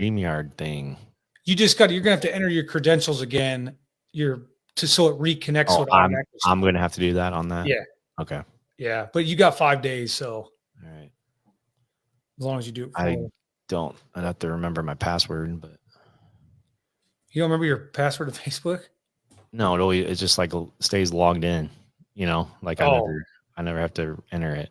StreamYard thing. You're going to have to enter your credentials again. So it reconnects Oh, with I'm automatically. I'm gonna have to do that on that. Yeah. Okay. Yeah. But you got 5 days. So All right. as long as you do it I full. don't. I'd have to remember my password, but You don't remember your password to Facebook? no, it just like stays logged in. Like Oh, I never have to enter it.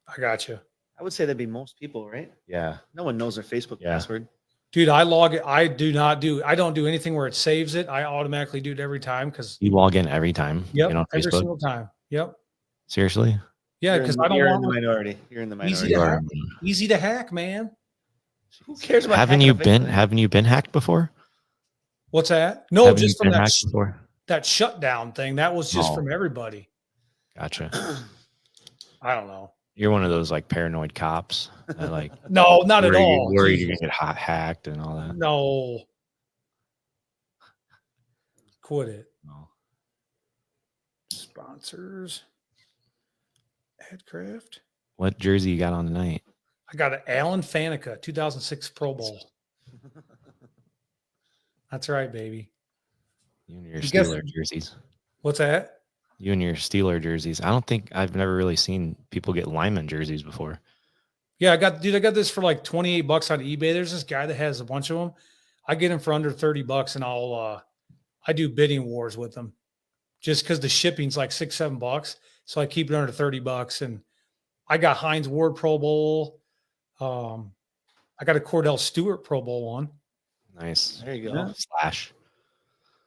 I got you. I would say that'd be most people, right? Yeah. No one knows their Facebook Yeah. password. Dude, I log it. I don't do anything where it saves it. I automatically do it every time because You log in every time. yep, On every Facebook. single time. Yep. Seriously? Yeah, because I don't you're want in the minority. You're in the easy minority. to hack. Easy to hack, man. Who cares about Haven't hacking you a been Facebook? haven't you been hacked before? What's that? No, Haven't you just from been hacked before? that shutdown thing. That was just Oh. from everybody. Gotcha. I don't know. You're one of those like paranoid cops that like No, not at all. worried you're gonna get hacked and all that. No. Quit it. No. Sponsors. Headcraft. What jersey you got on tonight? I got an Alan Faneca, 2006 Pro Bowl. That's right, baby. You and your Steeler jerseys. What's that? You and your Steeler jerseys. I don't think I've never really seen people get lineman jerseys before. Yeah, I got this for like $28 on eBay. There's this guy that has a bunch of them. I get him for under $30 and I do bidding wars with them just because the shipping's like $6-7. So I keep it under $30. And I got Heinz Ward Pro Bowl. I got a Cordell Stewart Pro Bowl one. Nice. There you go. Yeah.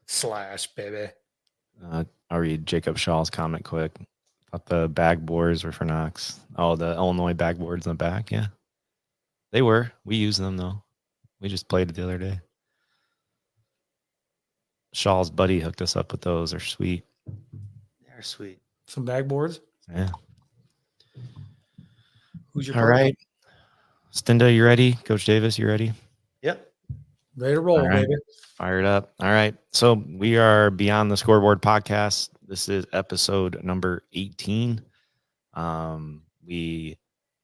Slash, baby. I'll read Jacob Shaw's comment quick. Thought the backboards were for Knox. Oh, the Illinois backboards in the back. Yeah, they were. We use them though. We just played it the other day. Shaw's buddy hooked us up with those. They're sweet. They're sweet. Some backboards. Yeah. Who's your all right? Stinda, you ready? Coach Davis, you ready? Yep. Ready to roll, right. baby. Fired up. All right. So we are Beyond the Scoreboard podcast. This is episode number 18. We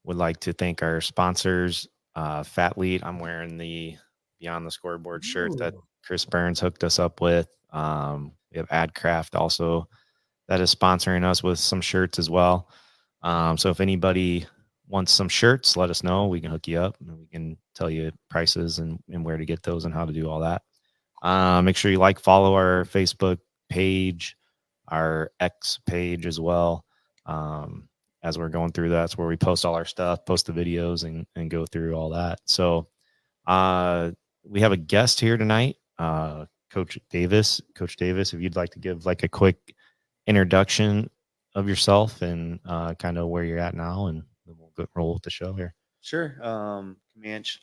would like to thank our sponsors, Fat Lead. I'm wearing the Beyond the Scoreboard shirt that Chris Burns hooked us up with. We have AdCraft also that is sponsoring us with some shirts as well. So if anybody wants some shirts, let us know. We can hook you up and we can tell you prices and where to get those and how to do all that. Make sure you follow our Facebook page, our X page as well. As we're going through that's where we post all our stuff, post the videos and go through all that. So we have a guest here tonight, Coach Davis. Coach Davis, if you'd like to give a quick introduction of yourself and kind of where you're at now, and then we'll roll with the show here. Sure. Camanche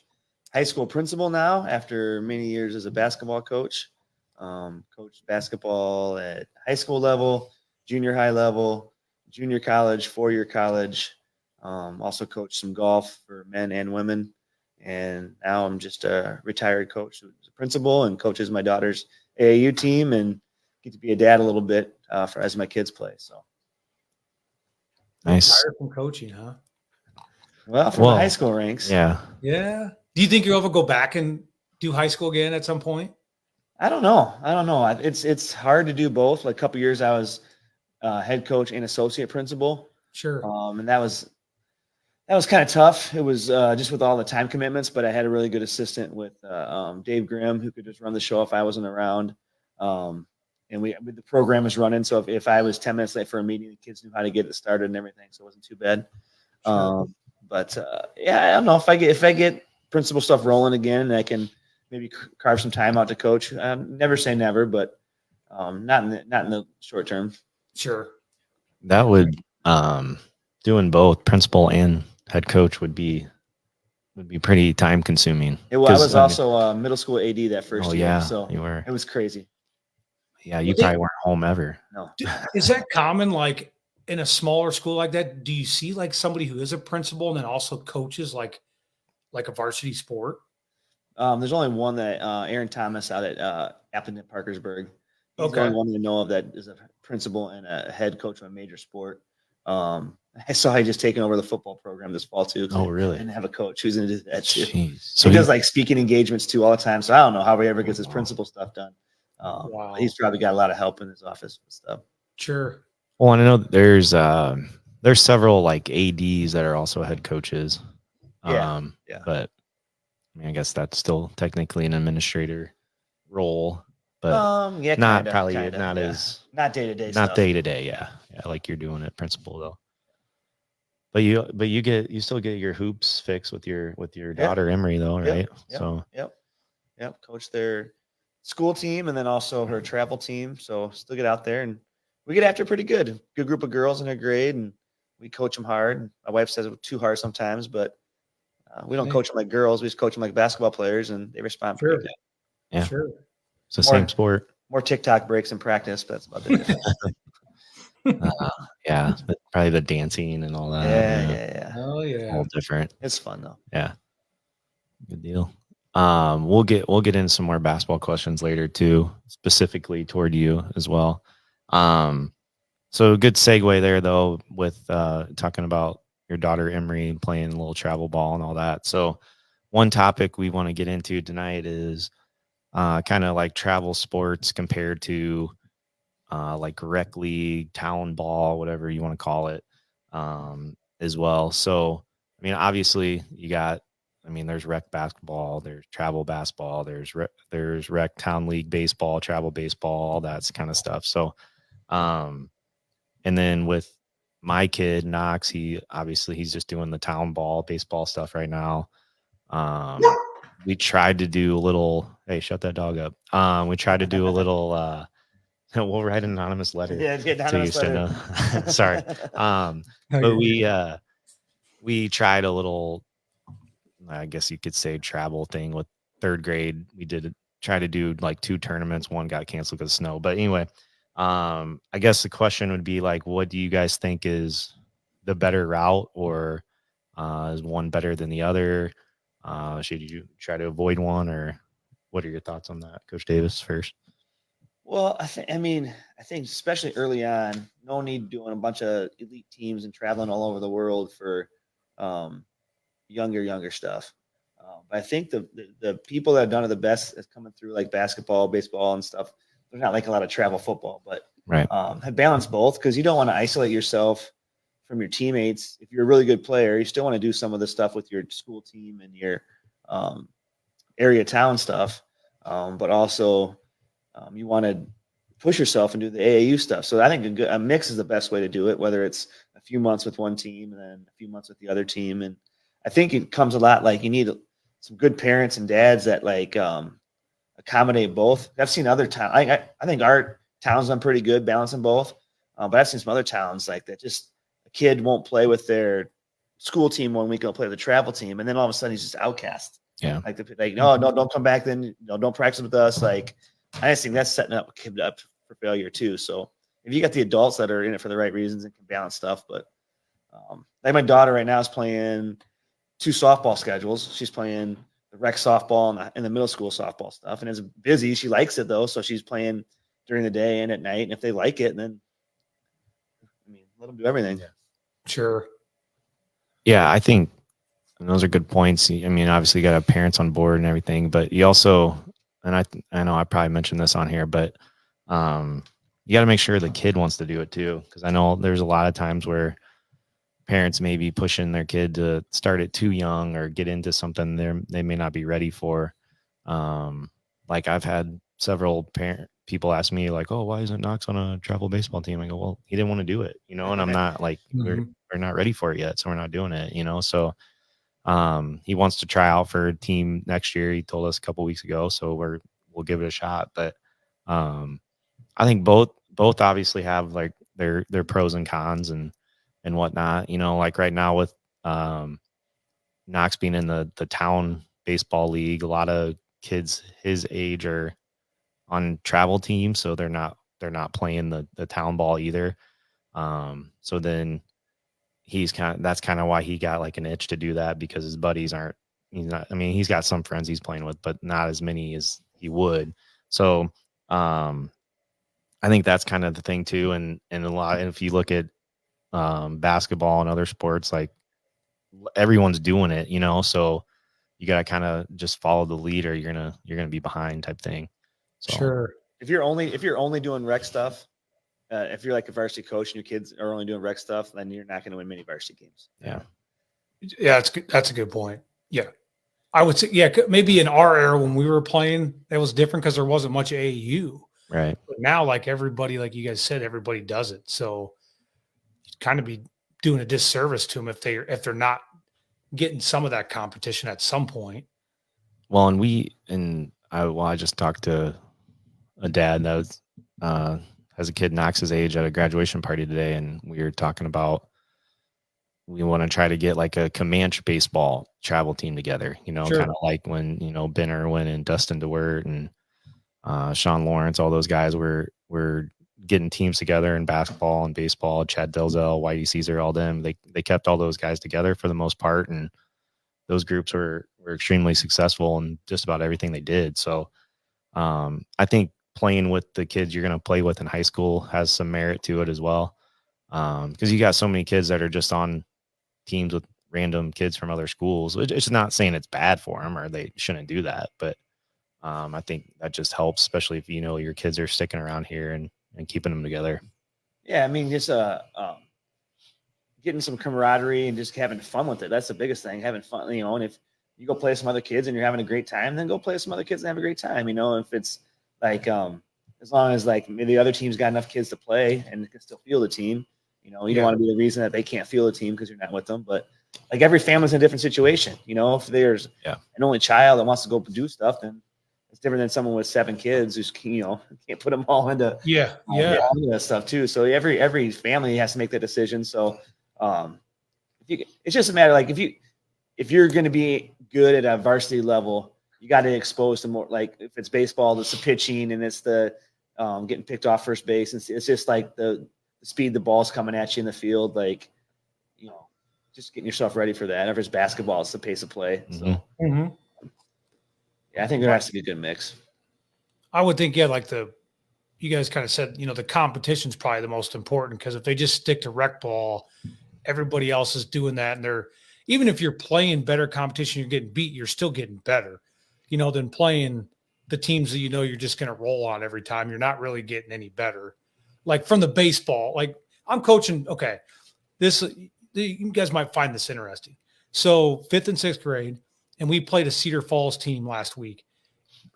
high school principal now after many years as a basketball coach. Coached basketball at high school level, junior high level, junior college, 4-year college. Also coached some golf for men and women. And now I'm just a retired coach who's a principal and coaches my daughter's AAU team and get to be a dad a little bit as my kids play. So nice. Retired from coaching, huh? Well, from the high school ranks. Yeah. Yeah. Do you think you'll ever go back and do high school again at some point? I don't know. It's hard to do both. Like a couple years, I was head coach and associate principal. Sure. And that was kind of tough. It was just with all the time commitments, but I had a really good assistant with Dave Grimm who could just run the show if I wasn't around. And the program was running. So if I was 10 minutes late for a meeting, the kids knew how to get it started and everything. So it wasn't too bad. Sure. But I don't know if I get principal stuff rolling again and I can maybe carve some time out to coach. Never say never, but not in the short term. Sure. That would doing both principal and head coach would be pretty time consuming. I was also middle school AD that first year. Yeah, so you were. It was crazy. Yeah, you probably weren't home ever. No. Is that common? In a smaller school like that, do you see somebody who is a principal and then also coaches like a varsity sport? There's only one that Aaron Thomas out at Appleton Parkersburg. He's Okay. the only one I know of that is a principal and a head coach of a major sport. And I saw he just taken over the football program this fall too. Oh, really? And have a coach who's into that too. Jeez. So he does like speaking engagements too all the time. So I don't know how he ever gets his wow. principal stuff done. Wow. He's probably got a lot of help in his office and stuff. Sure. Well, I know there's several like ADs that are also head coaches. Yeah. But I mean, I guess that's still technically an administrator role, but yeah, not kinda, not yeah. as not day to day, not day to day. Yeah, like you're doing at principal though. But you still get your hoops fixed with your daughter Emery though, right? Yep. Coach their school team and then also her travel team. So still get out there and we get after pretty good. Good group of girls in her grade and we coach them hard. My wife says it's too hard sometimes, but we don't coach them like girls. We just coach them like basketball players and they respond pretty good. Yeah. Sure. It's the same sport. More TikTok breaks in practice, but that's about the difference. Yeah, probably the dancing and all that. Yeah. Oh yeah. All different. It's fun though. Yeah. Good deal. We'll get into some more basketball questions later too, specifically toward you as well. So good segue there though with talking about your daughter Emery playing a little travel ball and all that. So one topic we want to get into tonight is kind of like travel sports compared to like rec league, town ball, whatever you want to call it, as well. So, I mean, obviously there's rec basketball, there's travel basketball, there's rec town league baseball, travel baseball, all that kind of stuff. So, and then with my kid Knox, he's just doing the town ball baseball stuff right now. We tried to do a little, hey, shut that dog up. We tried to do a little, we'll write an anonymous letter. Yeah, get an anonymous letter. Sorry. But we tried a little, I guess you could say, travel thing with third grade. We try to do like 2 tournaments. One got canceled because of snow. But anyway, I guess the question would be like, what do you guys think is the better route, or is one better than the other? Should you try to avoid one, or what are your thoughts on that, Coach Davis, first? Well, I think especially early on, no need doing a bunch of elite teams and traveling all over the world for younger stuff. But I think the people that have done it the best is coming through like basketball, baseball, and stuff. There's not like a lot of travel football, but right. Have balanced both because you don't want to isolate yourself from your teammates. If you're a really good player, you still want to do some of the stuff with your school team and your area town stuff, but also you want to push yourself and do the AAU stuff. So I think a mix is the best way to do it, whether it's a few months with one team and then a few months with the other team. And I think it comes a lot like you need some good parents and dads that like accommodate both. I've seen other towns. I think our town's done pretty good balancing both, but I've seen some other towns like that. Just a kid won't play with their school team one week, they'll play with the travel team, and then all of a sudden he's just outcast. Yeah, no, don't come back. Then don't practice with us. Like I just think that's setting up a kid up for failure too. So if you got the adults that are in it for the right reasons and can balance stuff, but like my daughter right now is playing 2 softball schedules. She's playing the rec softball and the middle school softball stuff, and it's busy. She likes it though, so she's playing during the day and at night. And if they like it, then let them do everything. Yeah. Sure. Yeah, I think those are good points. I mean, obviously, you got to have parents on board and everything, but you also, and I know I probably mentioned this on here, but you got to make sure the kid wants to do it too, because I know there's a lot of times where parents may be pushing their kid to start it too young or get into something they may not be ready for. Like I've had several people ask me like, "Oh, why isn't Knox on a travel baseball team?" I go, "Well, he didn't want to do it, and I'm not like we're not ready for it yet, so we're not doing it, So he wants to try out for a team next year. He told us a couple weeks ago, so we'll give it a shot. But I think both obviously have like their pros and cons and whatnot. Like right now with Knox being in the town baseball league, a lot of kids his age are on travel teams, so they're not playing the town ball either. So then that's kind of why he got like an itch to do that, because his buddies aren't. He's got some friends he's playing with, but not as many as he would. So I think that's kind of the thing too. And a lot, if you look at basketball and other sports, like everyone's doing it, you know, so you got to kind of just follow the lead or you're going to be behind type thing. So Sure. If you're only doing rec stuff, if you're like a varsity coach and your kids are only doing rec stuff, then you're not going to win many varsity games. Yeah. Yeah, that's a good point. Yeah. I would say, yeah, maybe in our era when we were playing, that was different because there wasn't much AAU. Right. But now, like everybody, like you guys said, everybody does it. So you'd kind of be doing a disservice to them if they're not getting some of that competition at some point. Well, I just talked to a dad that was has a kid Knox's age at a graduation party today, and we were talking about we want to try to get like a Camanche baseball travel team together, you know, Sure. kind of like when, you know, Ben Irwin and Dustin DeWert and Sean Lawrence, all those guys were getting teams together in basketball and baseball. Chad Delzell, Whitey Caesar, all them. They kept all those guys together for the most part, and those groups were extremely successful in just about everything they did. So I think playing with the kids you're going to play with in high school has some merit to it as well, because you got so many kids that are just on teams with random kids from other schools. It's not saying it's bad for them or they shouldn't do that, but I think that just helps, especially if you know your kids are sticking around here and keeping them together. Yeah, I mean, just getting some camaraderie and just having fun with it. That's the biggest thing, having fun, you know. And if you go play with some other kids and you're having a great time, then go play with some other kids and have a great time. You know, if it's like as long as like maybe the other team's got enough kids to play and can still feel the team, you know, you don't want to be the reason that they can't feel the team because you're not with them. But like every family's in a different situation. You know, if there's an only child that wants to go do stuff, then it's different than someone with 7 kids who's, you know, can't put them all into that stuff too. So every family has to make that decision. So it's just a matter like if you're going to be good at a varsity level, you got to expose to more, like if it's baseball, it's the pitching and it's the getting picked off first base. And it's just like the speed the ball's coming at you in the field, like, you know, just getting yourself ready for that. If it's basketball, it's the pace of play. So yeah, I think there has to be a good mix. I would think, like you guys kind of said, you know, the competition's probably the most important, because if they just stick to rec ball, everybody else is doing that. And even if you're playing better competition, you're getting beat, you're still getting better, you know, than playing the teams that, you know, you're just going to roll on every time. You're not really getting any better. Like from the baseball, like I'm coaching. Okay. You guys might find this interesting. So 5th and 6th grade, and we played a Cedar Falls team last week.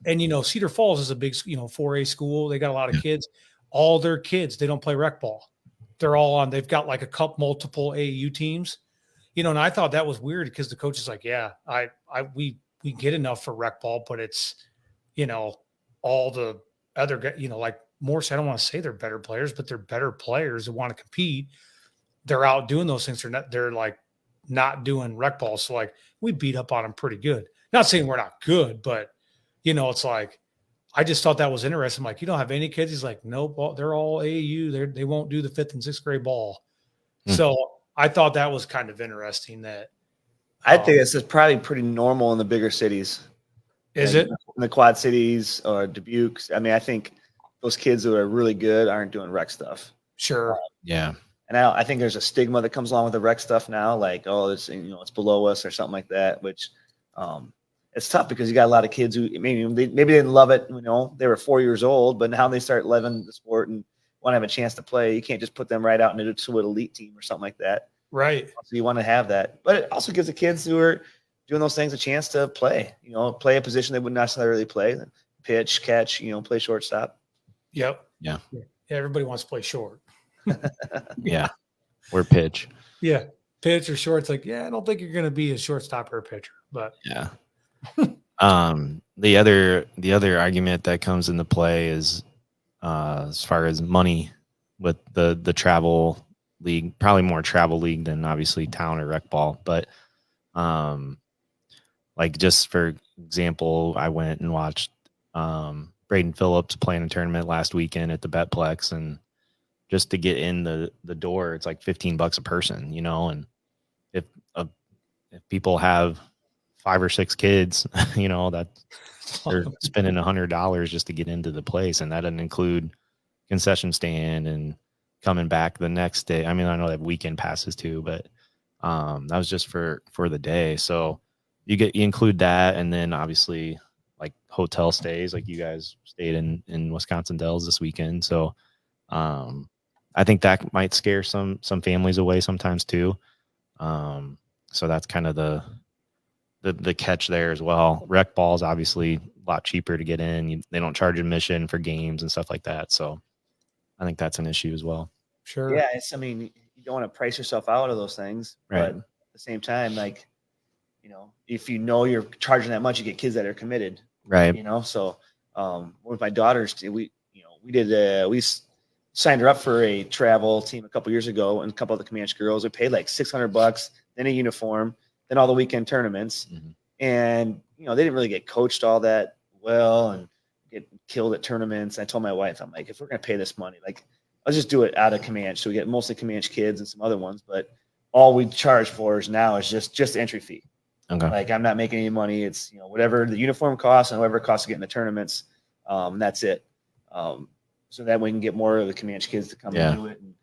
And, you know, Cedar Falls is a big, you know, 4A school. They got a lot of kids. All their kids, they don't play rec ball. They're all on. They've got like multiple AAU teams, you know. And I thought that was weird because the coach is like, yeah, we get enough for rec ball, but it's, you know, all the other guys, you know, like Morse. I don't want to say they're better players, but they're better players who want to compete. They're out doing those things. They're like not doing rec ball. So like we beat up on them pretty good. Not saying we're not good, but you know, it's like, I just thought that was interesting. I'm like, you don't have any kids? He's like, nope, they're all AAU. They won't do the 5th and 6th grade ball. So I thought that was kind of interesting. That I think this is probably pretty normal in the bigger cities. Is it? In the Quad Cities or Dubuque? I mean, I think those kids who are really good aren't doing rec stuff. Sure. Yeah. And I think there's a stigma that comes along with the rec stuff now, like, oh, it's, you know, it's below us or something like that, which it's tough because you got a lot of kids who maybe they didn't love it. You know, they were 4 years old, but now they start loving the sport and want to have a chance to play. You can't just put them right out into an elite team or something like that. Right. So you want to have that, but it also gives the kids who are doing those things a chance to play, you know, play a position they wouldn't necessarily play, pitch, catch, you know, play shortstop. Yep. Yeah. Everybody wants to play short. Yeah. Or pitch. Yeah. Pitch or short. It's like, yeah, I don't think you're going to be a shortstop or a pitcher, but yeah. The other argument that comes into play is as far as money with the travel league, probably more travel league than obviously town or rec ball, but like just for example, I went and watched Braden Phillips playing a tournament last weekend at the Betplex, and just to get in the door, it's like $15 a person, you know. And if people have 5 or 6 kids, you know, that they're spending $100 just to get into the place, and that doesn't include concession stand and coming back the next day. I mean, I know they have weekend passes too, but that was just for the day. So you include that, and then obviously like hotel stays, like you guys stayed in Wisconsin Dells this weekend. So I think that might scare some families away sometimes too. So that's kind of the catch there as well. Rec ball is obviously a lot cheaper to get in. They don't charge admission for games and stuff like that. So I think that's an issue as well. Sure. Yeah, I mean, you don't want to price yourself out of those things, Right. but at the same time, like, if you're charging that much, you get kids that are committed, Right. So with my daughters, we signed her up for a travel team a couple years ago, and a couple of the Camanche girls. We paid like $600, then a uniform, then all the weekend tournaments, and they didn't really get coached all that well and get killed at tournaments. I told my wife, I'm like, if we're gonna pay this money, like, let's just do it out of Camanche. So we get mostly Camanche kids and some other ones, but all we charge for is just the entry fee. Okay. Like, I'm not making any money. It's whatever the uniform costs and whatever it costs to get in the tournaments. That's it. So that we can get more of the Camanche kids to come and do it and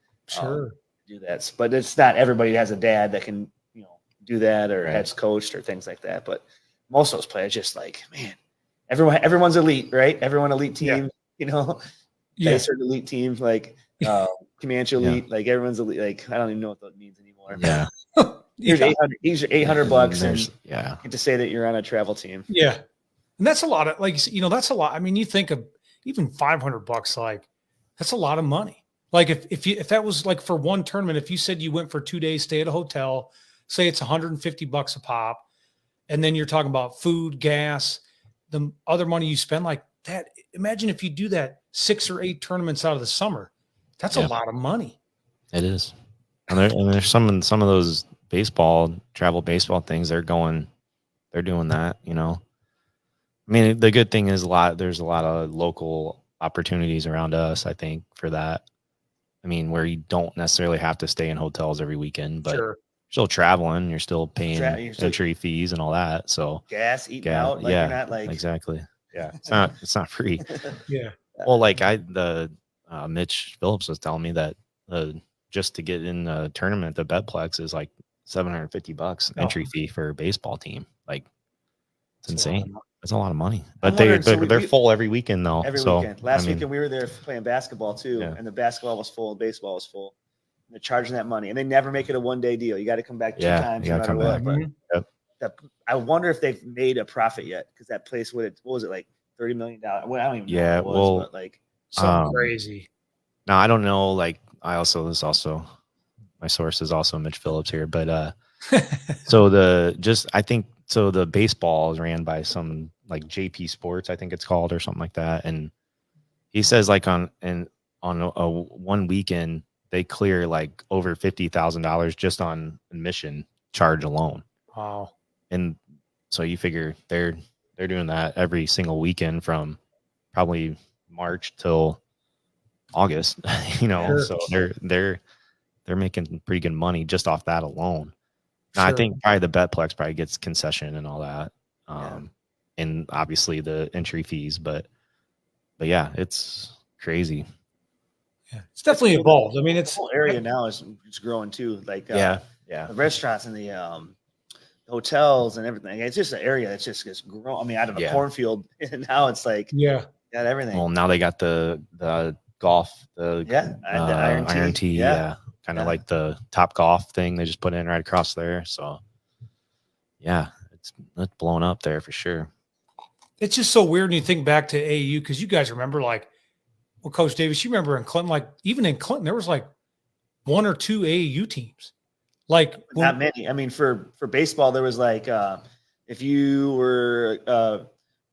do that. But it's not everybody has a dad that can do that or has coached or things like that. But most of those players just like, man, everyone's elite, right? Everyone elite team, Desert elite teams like Camanche elite, like everyone's elite. Like, I don't even know what that means anymore. Yeah. Here's $800 and yeah. to say that you're on a travel team. Yeah. And that's a lot of, like, that's a lot. I mean, you think of even $500, like, that's a lot of money. Like, if that was like for one tournament, if you said you went for 2 days, stay at a hotel, say it's $150 a pop, and then you're talking about food, gas, the other money you spend, like that. Imagine if you do that 6 or 8 tournaments out of the summer. That's a lot of money. It is. And there's some of those travel baseball things, they're doing that, I mean, the good thing is there's a lot of local opportunities around us, I think, for that. I mean, where you don't necessarily have to stay in hotels every weekend, but you're still traveling, you're still paying entry fees and all that. So gas, eating out, like you're not like exactly. Yeah. It's not free. Yeah. Well, like Mitch Phillips was telling me that just to get in the tournament, the Betplex is like $750 entry fee for a baseball team. Like, it's insane. It's a lot of money. But they're full every weekend though. Every weekend. Last weekend we were there playing basketball too, and the basketball was full and baseball was full. And they're charging that money, and they never make it a one-day deal. You got to come back 2 times no matter what. But I wonder if they've made a profit yet, because that place, what was it, like $30 million? Well, I don't even know what it was, but like something crazy. Now I don't know. Like, my source is also Mitch Phillips here, but so the baseball is ran by some like JP Sports, I think it's called, or something like that. And he says like on a one weekend they clear like over $50,000 just on admission charge alone. Wow. And so you figure they're doing that every single weekend from probably March till August, so they're making pretty good money just off that alone. Now, I think probably the Betplex probably gets concession and all that. And obviously the entry fees, but yeah, it's crazy. Yeah, it's definitely evolved. I mean, the whole area now is growing too. Like the restaurants and the hotels and everything. It's just an area that's just gets grown. I mean, out of a cornfield, and now it's like got everything. Well, now they got the golf, and the iron tee, kind of like the Top Golf thing they just put in right across there. So yeah, it's blown up there for sure. It's just so weird when you think back to AAU, because you guys remember, like, well, Coach Davis, you remember in Clinton, like even in Clinton, there was like 1 or 2 AAU teams. Like, not many. I mean, for baseball, there was like if you were a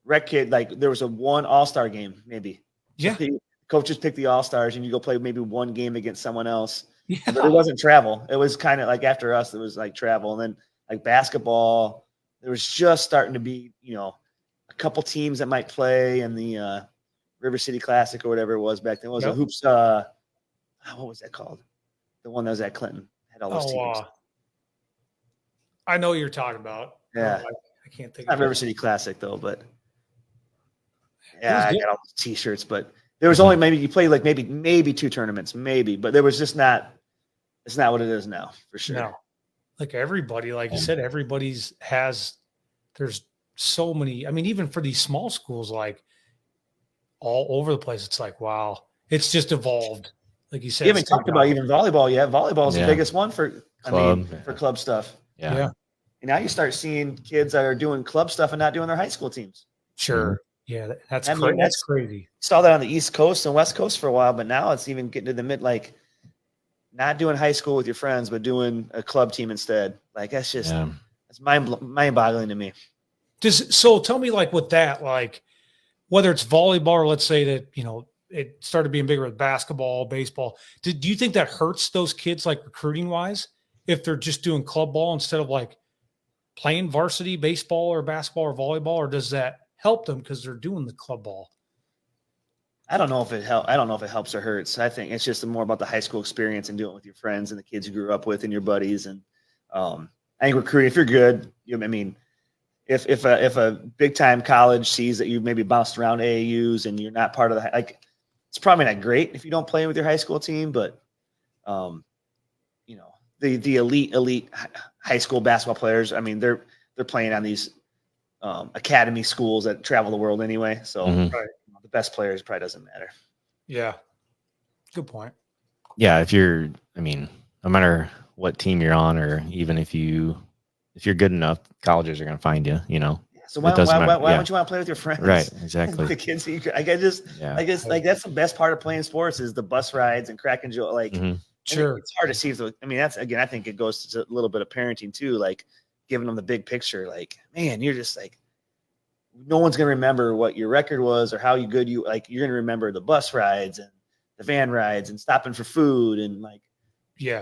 rec kid, like there was a 1 all-star game, maybe. Yeah. Coaches pick the all-stars and you go play maybe 1 game against someone else. Yeah. But it wasn't travel. It was kind of like after us, it was like travel. And then like basketball, there was just starting to be, a couple teams that might play in the River City Classic or whatever it was back then. It was a hoops. What was that called? The one that was at Clinton had all those teams. I know what you're talking about. Yeah. I can't think of it. River City Classic though, but yeah, I got all those t-shirts, but There was only maybe you played like maybe 2 tournaments, maybe, but there was just not. It's not what it is now, for sure. No, like everybody, like you said, there's so many. I mean, even for these small schools, like all over the place, it's like, wow, it's just evolved. Like you said, You haven't talked about even volleyball yet. Volleyball is the Yeah. biggest one for Club. for club stuff. Yeah. And now you start seeing kids that are doing club stuff and not doing their high school teams. Sure. Yeah, that's I mean, that's crazy. Saw that on the East Coast and West Coast for a while, but now it's even getting to the mid, like not doing high school with your friends, but doing a club team instead. Like that's just that's mind-boggling to me. So tell me, like with that, like whether it's volleyball or let's say that it started being bigger with basketball, baseball. Do you think that hurts those kids, like recruiting wise, if they're just doing club ball instead of like playing varsity baseball or basketball or volleyball, or does that help them because they're doing the club ball? I don't know if it helps or hurts. I think it's just more about the high school experience and doing it with your friends and the kids you grew up with and your buddies. And I think recruiting, if you're good, I mean, if a big time college sees that you maybe bounced around AAUs and you're not part of the it's probably not great if you don't play with your high school team, but the elite high school basketball players, I mean, they're playing on these academy schools that travel the world anyway. So the best players probably doesn't matter. Yeah. Good point. Yeah. No matter what team you're on, or even if you're good enough, colleges are going to find you, So why don't you want to play with your friends? Right. Exactly. The kids, I guess like that's the best part of playing sports is the bus rides and cracking joke. Like, sure. It's hard to see. That's, again, I think it goes to a little bit of parenting too, like giving them the big picture. Like, man, you're just like, no one's going to remember what your record was or how good you're going to remember the bus rides and the van rides and stopping for food and like,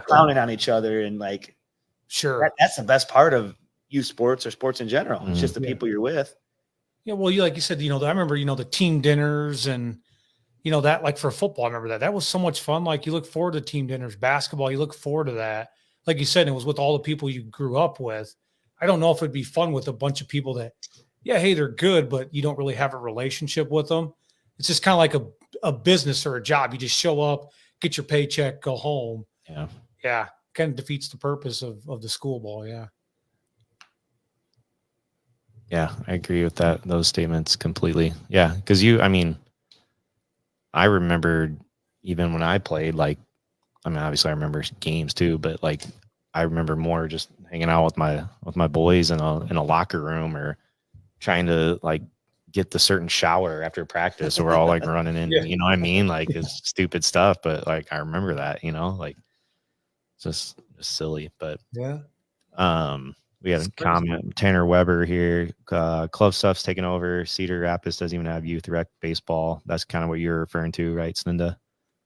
clowning on each other. And like, sure. That's the best part of youth sports or sports in general. It's just the people you're with. Yeah. Well, like you said, I remember, the team dinners and, that like for football, I remember that was so much fun. Like you look forward to team dinners, basketball, you look forward to that. Like you said, it was with all the people you grew up with. I don't know if it'd be fun with a bunch of people that, hey, they're good, but you don't really have a relationship with them. It's just kind of like a business or a job. You just show up, get your paycheck, go home. Yeah. Yeah. Kind of defeats the purpose of the school ball. Yeah. Yeah. I agree with those statements completely. Yeah. Cause I remember even when I played, obviously I remember games too, but like, I remember more just hanging out with my boys in a locker room or trying to like get the certain shower after practice. So we're all like running in, you know what I mean? Like it's stupid stuff, but like, I remember that, like just silly, but we had a comment, Tanner Weber here, club stuff's taking over. Cedar Rapids doesn't even have youth rec baseball. That's kind of what you're referring to, right, Slinda?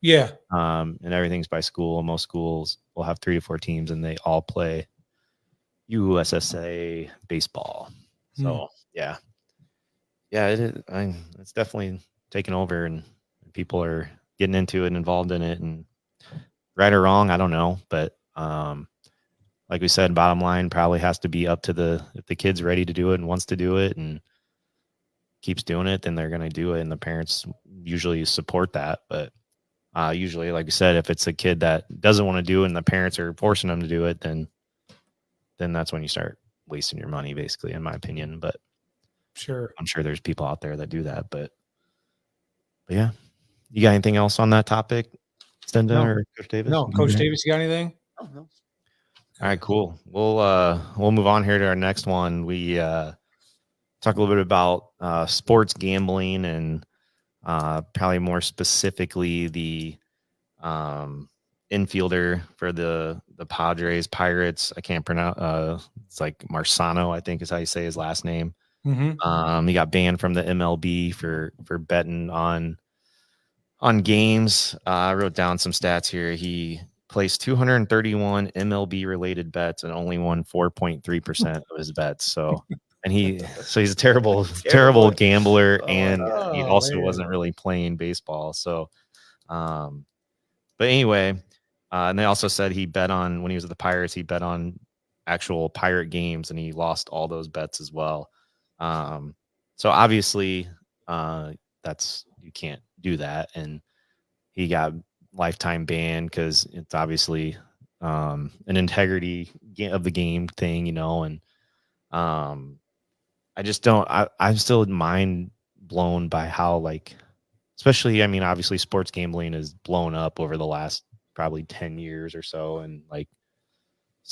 Yeah. And everything's by school. Most schools will have 3 to 4 teams and they all play USSA baseball. So yeah, it is. It's definitely taken over and people are getting into it and involved in it, and right or wrong, I don't know. But like we said, bottom line probably has to be up to if the kid's ready to do it and wants to do it and keeps doing it, then they're going to do it. And the parents usually support that. But usually, like I said, if it's a kid that doesn't want to do it and the parents are forcing them to do it, then that's when you start wasting your money, basically, in my opinion. But sure, I'm sure there's people out there that do that. But yeah, you got anything else on that topic, Stenda or Coach Davis? No, Coach Davis, you got anything? Oh, no. All right, cool. We'll move on here to our next one. We talk a little bit about sports gambling and probably more specifically the infielder for the Padres Pirates. I can't pronounce. It's like Marsano, I think is how you say his last name. He got banned from the MLB for betting on games. I wrote down some stats here. He placed 231 MLB related bets and only won 4.3% of his bets. So, and he's a terrible gambler, and he also wasn't really playing baseball. So, but anyway, and they also said he bet on, when he was at the Pirates, he bet on actual Pirate games and he lost all those bets as well. So obviously, the you can't do that. And he got lifetime ban because it's obviously an integrity of the game thing, and I just don't. I'm still mind blown by how, like, especially, I mean, obviously sports gambling has blown up over the last probably 10 years or so, and like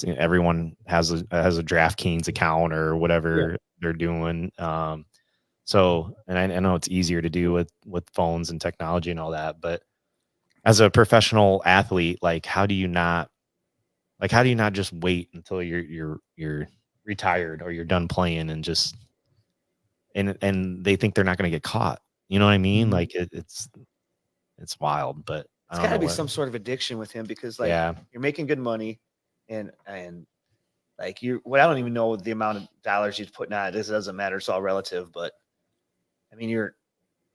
everyone has a DraftKings account or whatever they're doing. So, and I know it's easier to do with phones and technology and all that, but as a professional athlete, like how do you not just wait until you're retired or you're done playing and just and they think they're not going to get caught? You know what I mean? Mhm. Like it's wild, but I It's don't got to know be what. some sort of addiction with him because like Yeah, you're making good money and like I don't even know the amount of dollars he's putting on it. This doesn't matter. It's all relative, but I mean,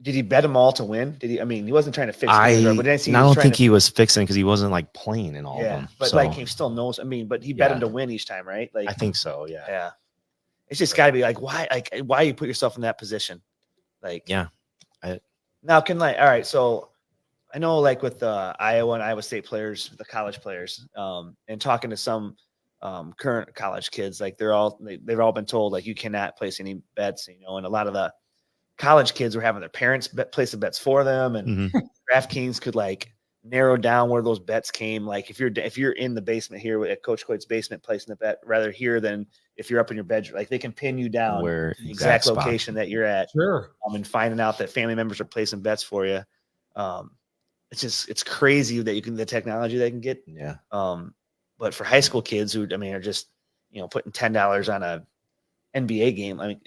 did he bet them all to win? Did he? I mean, he wasn't trying to fix games, right? But I see and he I was don't trying think to. he was fixing because he wasn't like playing in all of them. But So like he still knows. I mean, but he bet him Yeah. to win each time, right? Like I think so. Yeah. yeah. It's just got to be like why you put yourself in that position? Like Yeah. now can all right. So I know like with the Iowa and Iowa State players, the college players, and talking to some current college kids, like they've all been told like you cannot place any bets, and a lot of the college kids were having their parents place the bets for them, and DraftKings could like narrow down where those bets came. Like if you're in the basement here at Coach Coit's basement placing the bet rather here than if you're up in your bedroom, like they can pin you down Where to the exact spot. location that you're at. Sure. And finding out that family members are placing bets for you. It's crazy that the technology they can get. Yeah. But for high school kids who, I mean, are just, putting $10 on a NBA game. I mean,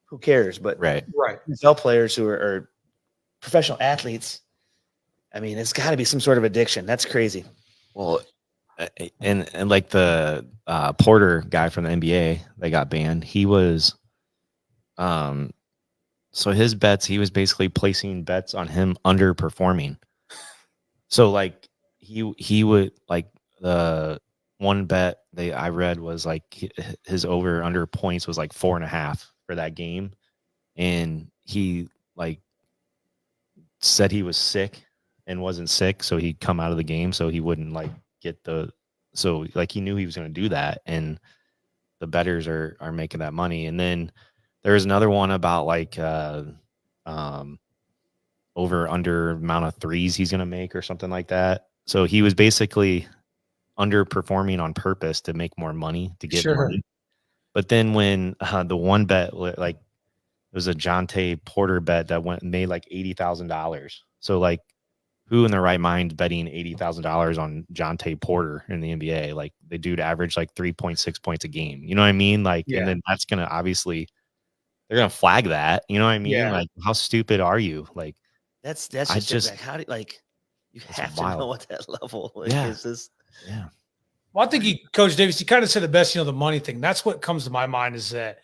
who cares? But Right. NFL players who are professional athletes, I mean, it's got to be some sort of addiction. That's crazy. Well, and like the Porter guy from the NBA that got banned, he was, so his bets, he was basically placing bets on him underperforming. So like he would like the one bet I read was like his over under points was like 4.5 for that game, and he like said he was sick and wasn't sick, so he'd come out of the game so he wouldn't like get so like he knew he was going to do that, and the bettors are making that money. And then there was another one about like over under amount of threes he's going to make or something like that. So he was basically underperforming on purpose to make more money, to get money. But then when the one bet, like it was a Jonte Porter bet that went and made like $80,000. So like who in their right mind betting $80,000 on Jonte Porter in the NBA? Like the dude averaged like 3.6 points a game. You know what I mean? Like, and then that's going to obviously, they're going to flag that. You know what I mean? Yeah. Like how stupid are you? Like, that's I just like, how do like you have to know at that level? Like, is this? Yeah. Well, I think Coach Davis, you kind of said the best, the money thing. That's what comes to my mind is that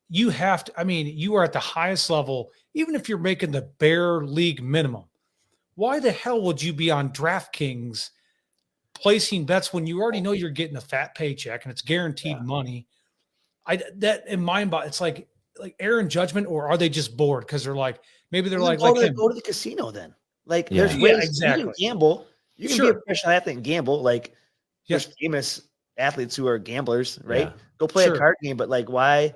you have to, I mean, you are at the highest level, even if you're making the bare league minimum. Why the hell would you be on DraftKings placing bets when you already know you're getting a fat paycheck and it's guaranteed money? That in my mind, it's like error in judgment, or are they just bored because they're like maybe they're like go to the casino then. Like there's ways exactly. You can gamble. You can be a professional athlete and gamble. Like there's famous athletes who are gamblers, right? Yeah. Go play a card game, but like why?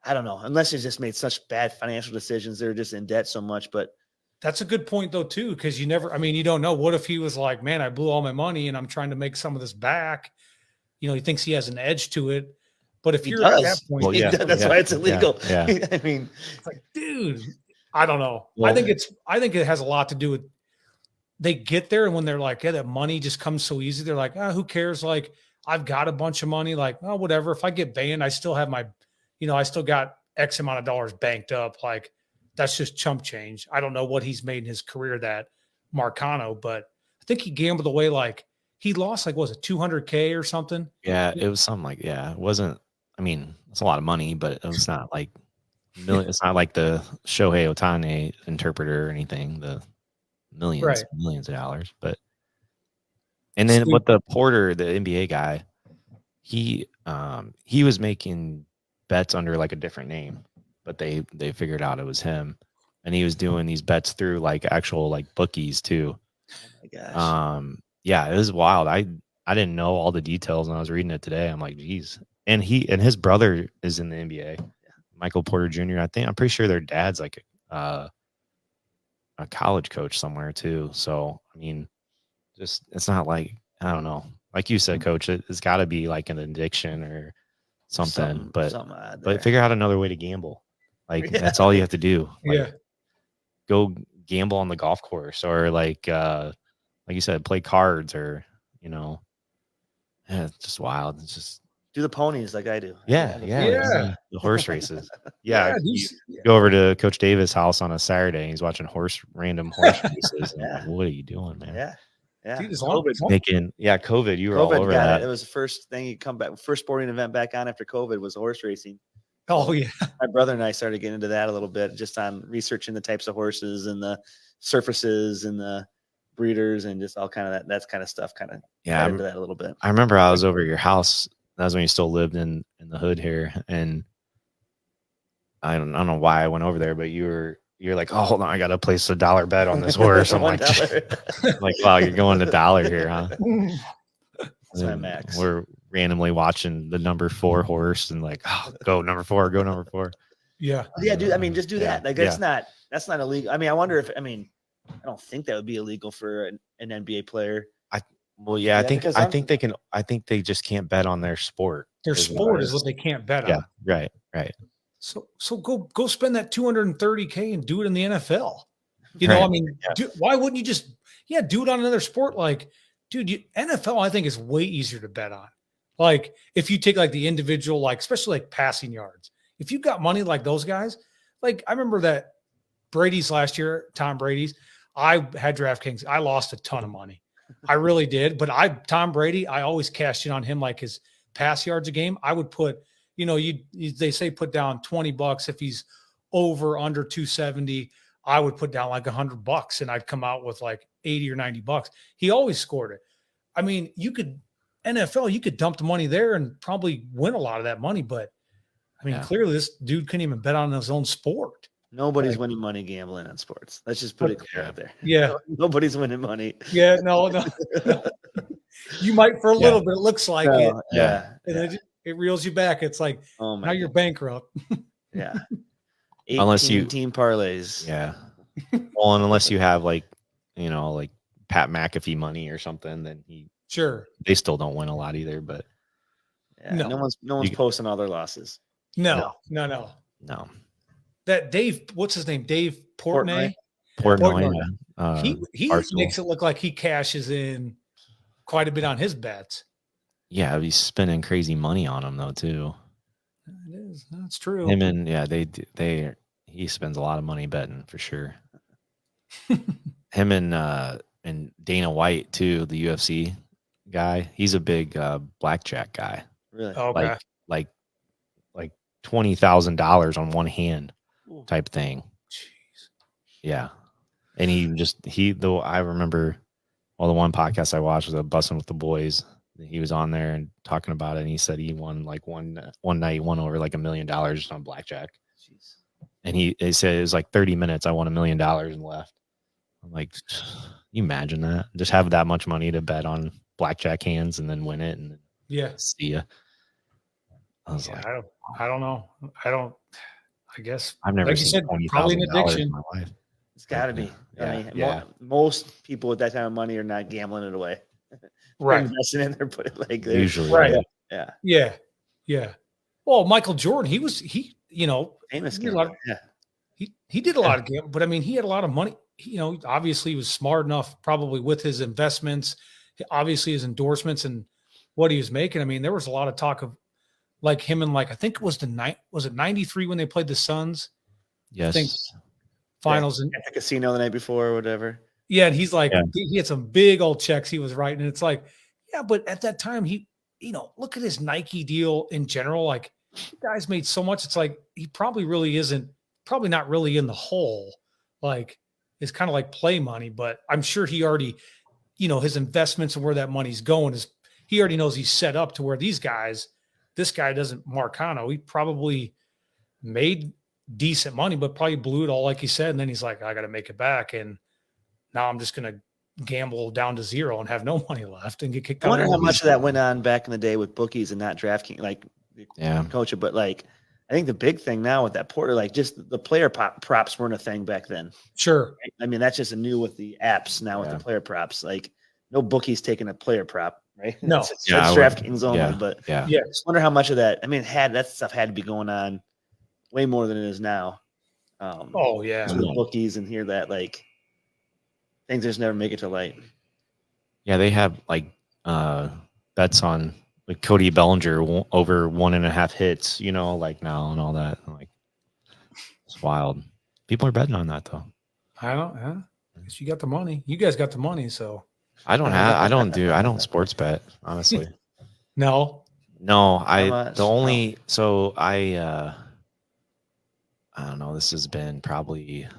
I don't know. Unless they just made such bad financial decisions, they're just in debt so much. But that's a good point though too, because you don't know. What if he was like, man, I blew all my money and I'm trying to make some of this back? He thinks he has an edge to it. But if you're at that point, that's why it's illegal. Yeah. I mean, it's like, dude, I don't know. Well, I think it has a lot to do with they get there and when they're like, yeah, that money just comes so easy. They're like, who cares? Like, I've got a bunch of money. Like, oh, whatever. If I get banned, I still have my, I still got X amount of dollars banked up. Like, that's just chump change. I don't know what he's made in his career, that Marcano, but I think he gambled away like he lost like, was it 200K or something? Yeah, it was something like, it wasn't, I mean, it's a lot of money, but it was not like it's not like the Shohei Ohtani interpreter or anything, the millions of dollars. But and then with the Porter, the NBA guy, he was making bets under like a different name, but they figured out it was him. and he was doing these bets through like actual like bookies too. Oh my gosh. Yeah, it was wild. I didn't know all the details when I was reading it today. I'm like, geez. And his brother is in the NBA, Michael Porter Jr. I'm pretty sure their dad's like a college coach somewhere too. So I mean, just it's not like, I don't know. Like you said, coach, it's got to be like an addiction or something. But figure out another way to gamble. Like that's all you have to do. Like, go gamble on the golf course, or like you said, play cards, or it's just wild. It's just do the ponies like I do. Yeah. Yeah. The horse races. Yeah, You go over to Coach Davis' house on a Saturday and he's watching random horse races. And I'm like, what are you doing, man? Yeah. Yeah. Dude, COVID. You were all over got that. It was the first thing you come back. First sporting event back on after COVID was horse racing. Oh yeah. My brother and I started getting into that a little bit, just on researching the types of horses and the surfaces and the breeders and just all kind of that's kind of stuff. Kind of into that a little bit. I remember I was over at your house. That was when you still lived in the hood here, and I don't know why I went over there, but you're like, oh, hold on, I got to place a $1 bet on this horse. I'm like, wow, you're going to dollar here, huh? That's my max. We're randomly watching the number 4 horse and like, oh, go number 4, go number 4. Yeah, dude. I mean, just do that. Like that's not illegal. I mean, I wonder if I don't think that would be illegal for an NBA player. I think they can. I think they just can't bet on their sport. Their sport is what they can't bet on. Right. So go spend that $230K and do it in the NFL. I mean, why wouldn't you just do it on another sport? Like, dude, NFL I think is way easier to bet on. Like if you take like the individual, like especially like passing yards, if you got money like those guys, like I remember that Brady's last year, Tom Brady's. I had DraftKings. I lost a ton of money. I really did. But Tom Brady, I always cashed in on him like his pass yards a game. I would put, they say put down $20 if he's over under 270. I would put down like $100 and I'd come out with like 80 or $90. He always scored it. I mean, NFL, you could dump the money there and probably win a lot of that money. But I mean, clearly this dude couldn't even bet on his own sport. Nobody's winning money gambling on sports. Let's just put it clear out there. Yeah. Nobody's winning money. Yeah. No. You might for a little bit. It looks like it. Yeah. And then it reels you back. It's like, now you're bankrupt. Yeah. Unless you team parlays. Yeah. Well, and unless you have like Pat McAfee money or something, then they still don't win a lot either. But no one's posting all their losses. No. That Dave, what's his name? Dave Portnoy. He makes it look like he cashes in quite a bit on his bets. Yeah, he's spending crazy money on them though too. It is. That's true. Him and he spends a lot of money betting for sure. Him and Dana White too, the UFC guy. He's a big blackjack guy. Really? Okay. Like $20,000 on one hand type thing. Jeez. Yeah. And I remember the one podcast I watched was Bussin' with the Boys. He was on there and talking about it, and he said he won like one night, he won over like $1 million on blackjack. Jeez. And he said it was like 30 minutes, I won $1 million and left. I'm like, you imagine that? Just have that much money to bet on blackjack hands and then win it and see ya. I was like, I don't know. I guess I've never seen $20,000 in my life. It's got to be. I mean, most people with that kind of money are not gambling it away. Right. Investing in there, put it like this. Usually. Right. Yeah. Well, Michael Jordan, famous gambler. He did a lot of gambling, but I mean, he had a lot of money. Obviously he was smart enough probably with his investments, obviously his endorsements and what he was making. I mean, there was a lot of talk of like him and like, I think it was was it 93 when they played the Suns? Yes. I think finals at the casino the night before or whatever. Yeah. And he's like, he had some big old checks he was writing. And it's like, but at that time he, look at his Nike deal in general. Like you guys made so much. It's like, he probably not really in the hole. Like it's kind of like play money, but I'm sure he already, his investments and where that money's going is he already knows he's set up to where this guy doesn't Marcano. He probably made decent money, but probably blew it all, like he said. And then he's like, I got to make it back. And now I'm just going to gamble down to zero and have no money left and get kicked I out. wonder of how the much league. of that went on back in the day with bookies and not DraftKings, like coach it. But like, I think the big thing now with that Porter, like just the player props weren't a thing back then. Sure. I mean, that's just a new with the apps now with the player props. Like no bookies taking a player prop, right? No. It's DraftKings only. But yeah, I just wonder how much of that. I mean, that stuff had to be going on way more than it is now. Oh yeah. With bookies and hear that like things just never make it to light. Yeah, they have like bets on like Cody Bellinger over 1.5 hits, like now and all that. Like it's wild. People are betting on that though. I guess you got the money. You guys got the money, so I don't sports bet, honestly. No. I don't know, this has been probably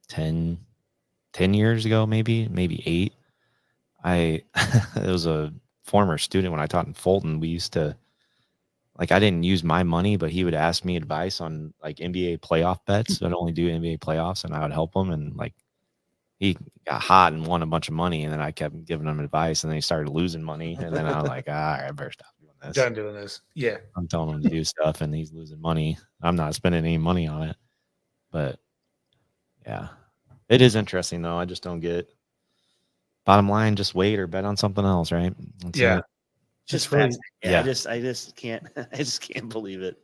10 years ago, maybe 8. It was a former student when I taught in Fulton. We used to, like, I didn't use my money, but he would ask me advice on like NBA playoff bets. I'd only do NBA playoffs and I would help him. And like, he got hot and won a bunch of money. And then I kept giving him advice and then he started losing money. And then I was like, all right, I better stop doing this. Done doing this. Yeah. I'm telling him to do stuff and he's losing money. I'm not spending any money on it. But yeah, it is interesting though. I just don't get. Bottom line, just wait or bet on something else, right? That's yeah. it. Just fast. Yeah. I just can't believe it.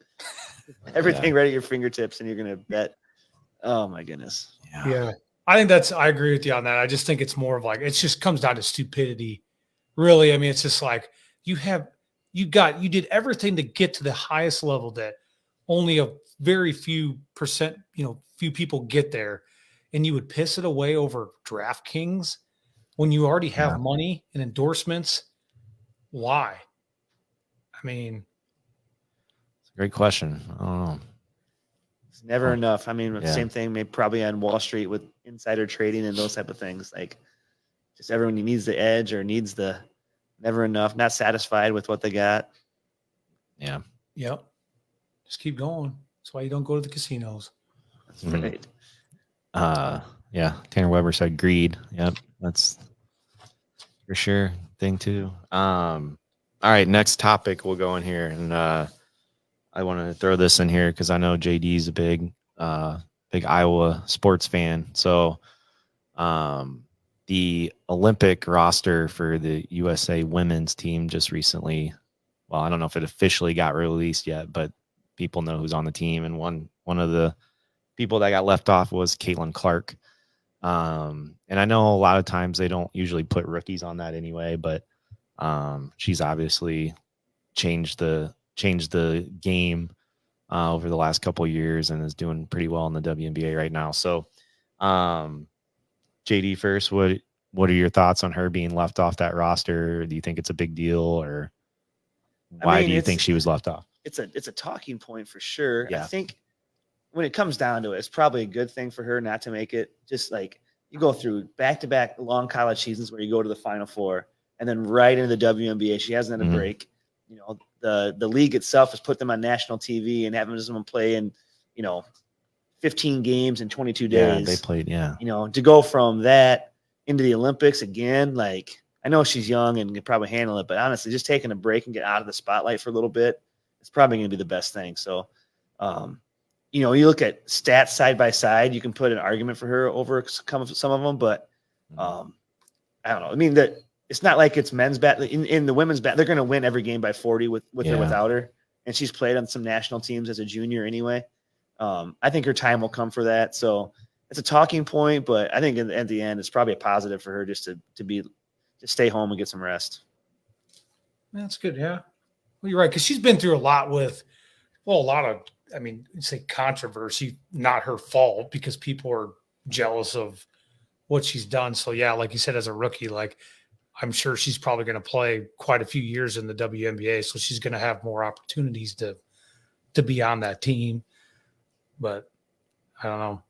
Everything right at your fingertips and you're going to bet. Oh my goodness. Yeah. I agree with you on that. I just think it's more of like, it just comes down to stupidity. Really. I mean, it's just like you did everything to get to the highest level that only a very few percent, few people get there. And you would piss it away over DraftKings when you already have money and endorsements. Why? I mean, it's a great question. I don't know. It's never enough. I mean, same thing, maybe probably on Wall Street with insider trading and those type of things. Like, just everyone needs the edge or needs the never enough, not satisfied with what they got. Yeah. Yep. Just keep going. That's why you don't go to the casinos. That's right. Yeah. Tanner Weber said greed. Yep. That's for sure thing too. All right. Next topic we'll go in here. And I want to throw this in here because I know JD's a big Iowa sports fan. So the Olympic roster for the USA women's team just recently, well, I don't know if it officially got released yet, but people know who's on the team. And one of the people that got left off was Caitlin Clark. And I know a lot of times they don't usually put rookies on that anyway, but she's obviously changed the game over the last couple of years and is doing pretty well in the WNBA right now. So JD first, what are your thoughts on her being left off that roster? Do you think it's a big deal, or why do you think she was left off? It's a talking point for sure. Yeah. I think when it comes down to it, it's probably a good thing for her not to make it. Just like you go through back-to-back long college seasons where you go to the Final Four and then right into the WNBA. She hasn't had a break. The league itself has put them on national TV and having them play in, 15 games in 22 days. Yeah, they played, to go from that into the Olympics again, like I know she's young and can probably handle it, but honestly, just taking a break and get out of the spotlight for a little bit, it's probably going to be the best thing. So, you look at stats side by side, you can put an argument for her over some of them, but I don't know. I mean, that it's not like it's men's bat in the women's bat. They're going to win every game by 40 with or without her. And she's played on some national teams as a junior anyway. I think her time will come for that. So it's a talking point, but I think at the end, it's probably a positive for her just to stay home and get some rest. That's good. Yeah. Well, you're right. Cause she's been through a lot say controversy, not her fault because people are jealous of what she's done. So yeah, like you said, as a rookie, like I'm sure she's probably going to play quite a few years in the WNBA. So she's going to have more opportunities to be on that team. But I don't know.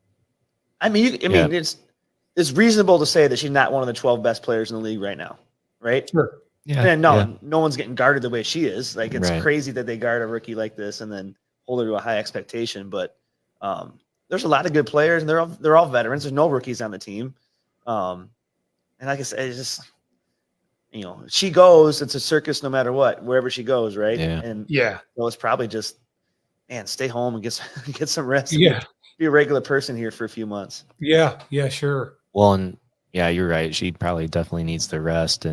I mean, it's reasonable to say that she's not one of the 12 best players in the league right now, right? Sure. Yeah. And no one's getting guarded the way she is. Like it's crazy that they guard a rookie like this and then hold her to a high expectation. But there's a lot of good players, and they're all veterans. There's no rookies on the team. And like I said, it's just, she goes, it's a circus no matter what, wherever she goes, right? Yeah. And Yeah. so it's probably just, man, stay home and get some rest. And Yeah. be a regular person here for a few months. Yeah. Yeah. Sure. Well, and yeah, you're right. She probably definitely needs the rest.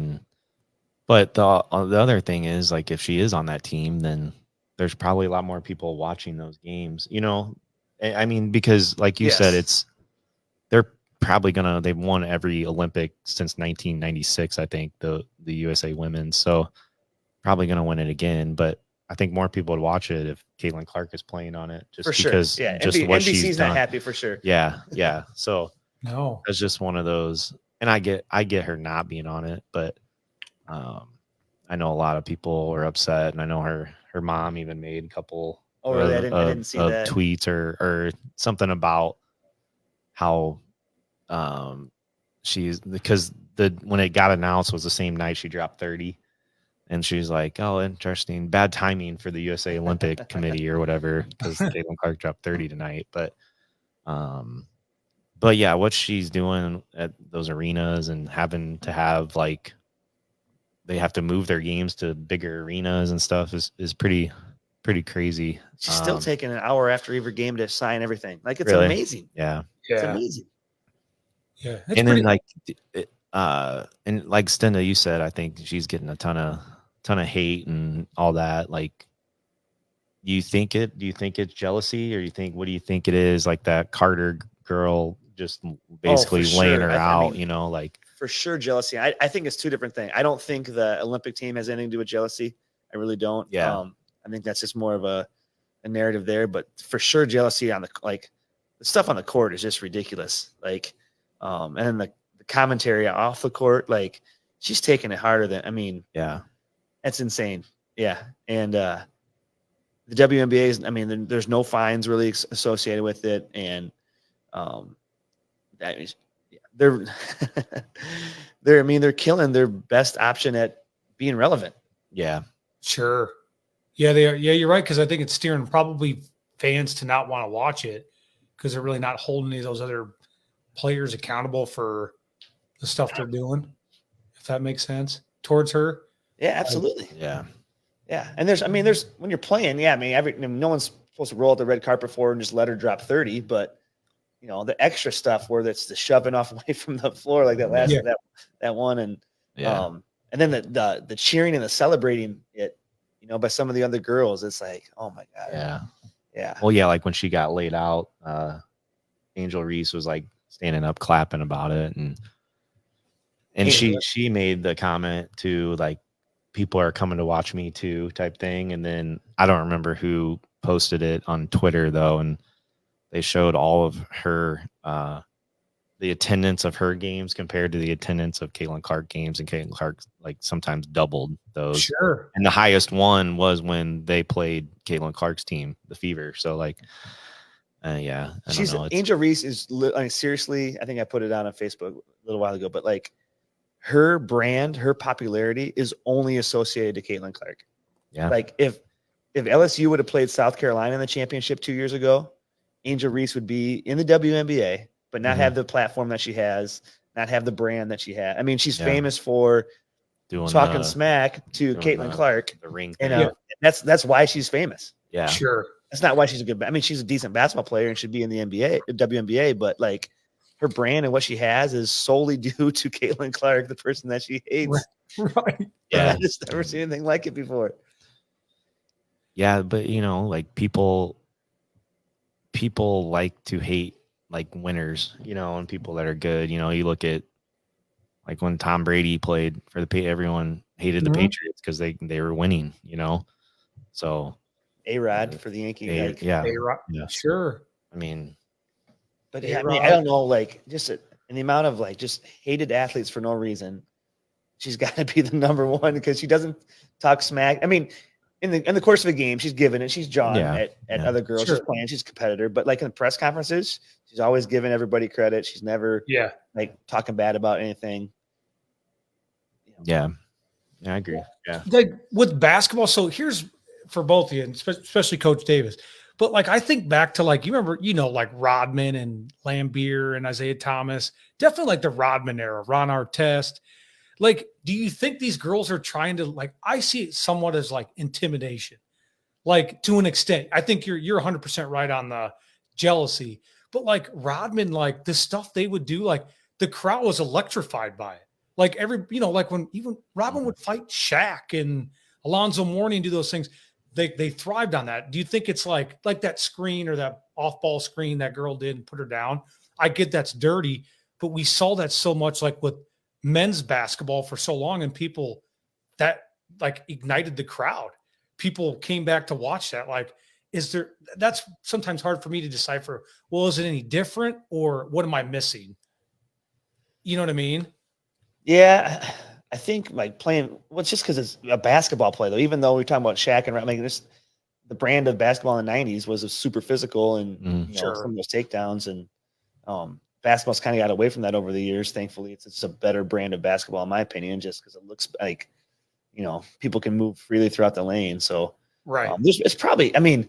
But the other thing is, like, if she is on that team, then there's probably a lot more people watching those games. I mean, because like you said, they're probably they've won every Olympic since 1996. I think the USA women, so probably gonna win it again. But I think more people would watch it if Caitlin Clark is playing on it, just for sure. because Yeah, just what NBC's she's not done. happy for sure. Yeah. So No. it's just one of those, and I get her not being on it, but I know a lot of people were upset, and I know her mom even made a couple really? I didn't see that. tweets or something about how she's, because when it got announced was the same night she dropped 30, and she's like, oh, interesting, bad timing for the USA Olympic Committee or whatever, because Caitlin Clark dropped 30 tonight. But yeah, what she's doing at those arenas and having to have, like, they have to move their games to bigger arenas and stuff is pretty crazy. She's still taking an hour after every game to sign everything. Like, it's really? amazing. Yeah. It's amazing. Yeah. And then, like, and like Stenda, you said, I think she's getting a ton of hate and all that. Like, do you think it's jealousy, or what do you think it is? Like, that Carter girl just basically laying her out, like, for sure jealousy. I think it's two different things. I don't think the Olympic team has anything to do with jealousy. I really don't. Yeah. I think that's just more of a narrative there, but for sure jealousy on the stuff on the court is just ridiculous. Like, and then the commentary off the court, like, she's taking it harder than, yeah, that's insane. Yeah. And the WNBA is, there's no fines really associated with it. And that is, they're they're killing their best option at being relevant. Yeah. Sure. Yeah, they are. Yeah, you're right. Because I think it's steering probably fans to not want to watch it because they're really not holding any of those other players accountable for the stuff they're doing. If that makes sense towards her. Yeah, absolutely. Yeah. And there's when you're playing, no one's supposed to roll out the red carpet for her and just let her drop 30, but the extra stuff where that's the shoving off away from the floor, like that last that one, and and then the cheering and the celebrating it, by some of the other girls, it's like, oh my god. Yeah. Well, yeah, like when she got laid out, Angel Reese was like standing up clapping about it, and she made the comment to, like, people are coming to watch me too type thing. And then I don't remember who posted it on Twitter though, and they showed all of her the attendance of her games compared to the attendance of Caitlin Clark games, and Caitlin Clark, like, sometimes doubled those. Sure. And the highest one was when they played Caitlin Clark's team, the Fever. So, like, yeah, I don't know. Angel Reese is, seriously, I think I put it out on Facebook a little while ago, but like, her brand, her popularity is only associated to Caitlin Clark. Yeah. Like, if LSU would have played South Carolina in the championship 2 years ago, Angel Reese would be in the WNBA, but not have the platform that she has, not have the brand that she had. She's famous for talking smack to Caitlin Clark, the ring thing. And that's why she's famous. Yeah. Sure. That's not why she's a good. She's a decent basketball player and should be in the WNBA, but like, her brand and what she has is solely due to Caitlin Clark, the person that she hates. Right. Yeah. I just never seen anything like it before. Yeah, but like, people like to hate, like, winners, and people that are good. You look at, like, when Tom Brady played for everyone hated the Patriots because they were winning, So A-Rod for the Yankee. Yeah. Sure. But yeah, I don't know, like, just in the amount of, like, just hated athletes for no reason, she's got to be the number one because she doesn't talk smack. In the course of a game, she's giving it. She's jawing at other girls. Sure. She's playing. She's a competitor. But, like, in the press conferences, she's always giving everybody credit. She's never like talking bad about anything. Yeah, I agree. Yeah. Like, with basketball, so here's for both of you, and especially Coach Davis. But like I think back to like you remember, like Rodman and Lambeer and Isaiah Thomas, definitely like the Rodman era, Ron Artest. Like, do you think these girls are trying to like? I see it somewhat as like intimidation, like to an extent. I think you're 100% right on the jealousy, but like Rodman, like the stuff they would do, like the crowd was electrified by it. Like like when even Rodman would fight Shaq and Alonzo Mourning do those things, they thrived on that. Do you think it's like that screen or that off ball screen that girl did and put her down? I get that's dirty, but we saw that so much like with men's basketball for so long, and people that like ignited the crowd. People came back to watch that. Like, that's sometimes hard for me to decipher. Well, is it any different or what am I missing? You know what I mean? Yeah, I think like playing. Well, it's just because it's a basketball play, though. Even though we're talking about Shaq and I mean, the brand of basketball in the '90s was a super physical and some of those takedowns and basketball's kind of got away from that over the years. Thankfully, it's a better brand of basketball in my opinion, just because it looks like people can move freely throughout the lane. So right, it's probably. I mean,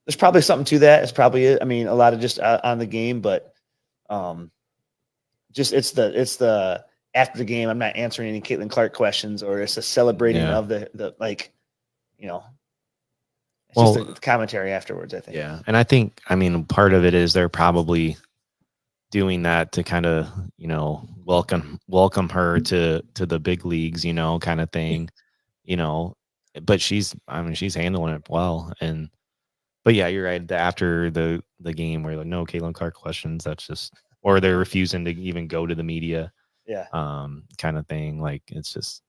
there's probably something to that. It's probably. I mean, a lot of just on the game, but just it's the after the game. I'm not answering any Caitlin Clark questions, or it's a celebrating of the like, it's just a commentary afterwards, I think. Yeah. And I think, I mean, part of it is they're probably doing that to kind of, welcome her to the big leagues, kind of thing, but she's handling it well. But yeah, you're right. After the game where like, no Caitlin Clark questions, that's just, or they're refusing to even go to the media. Yeah. Kind of thing. Like, it's just,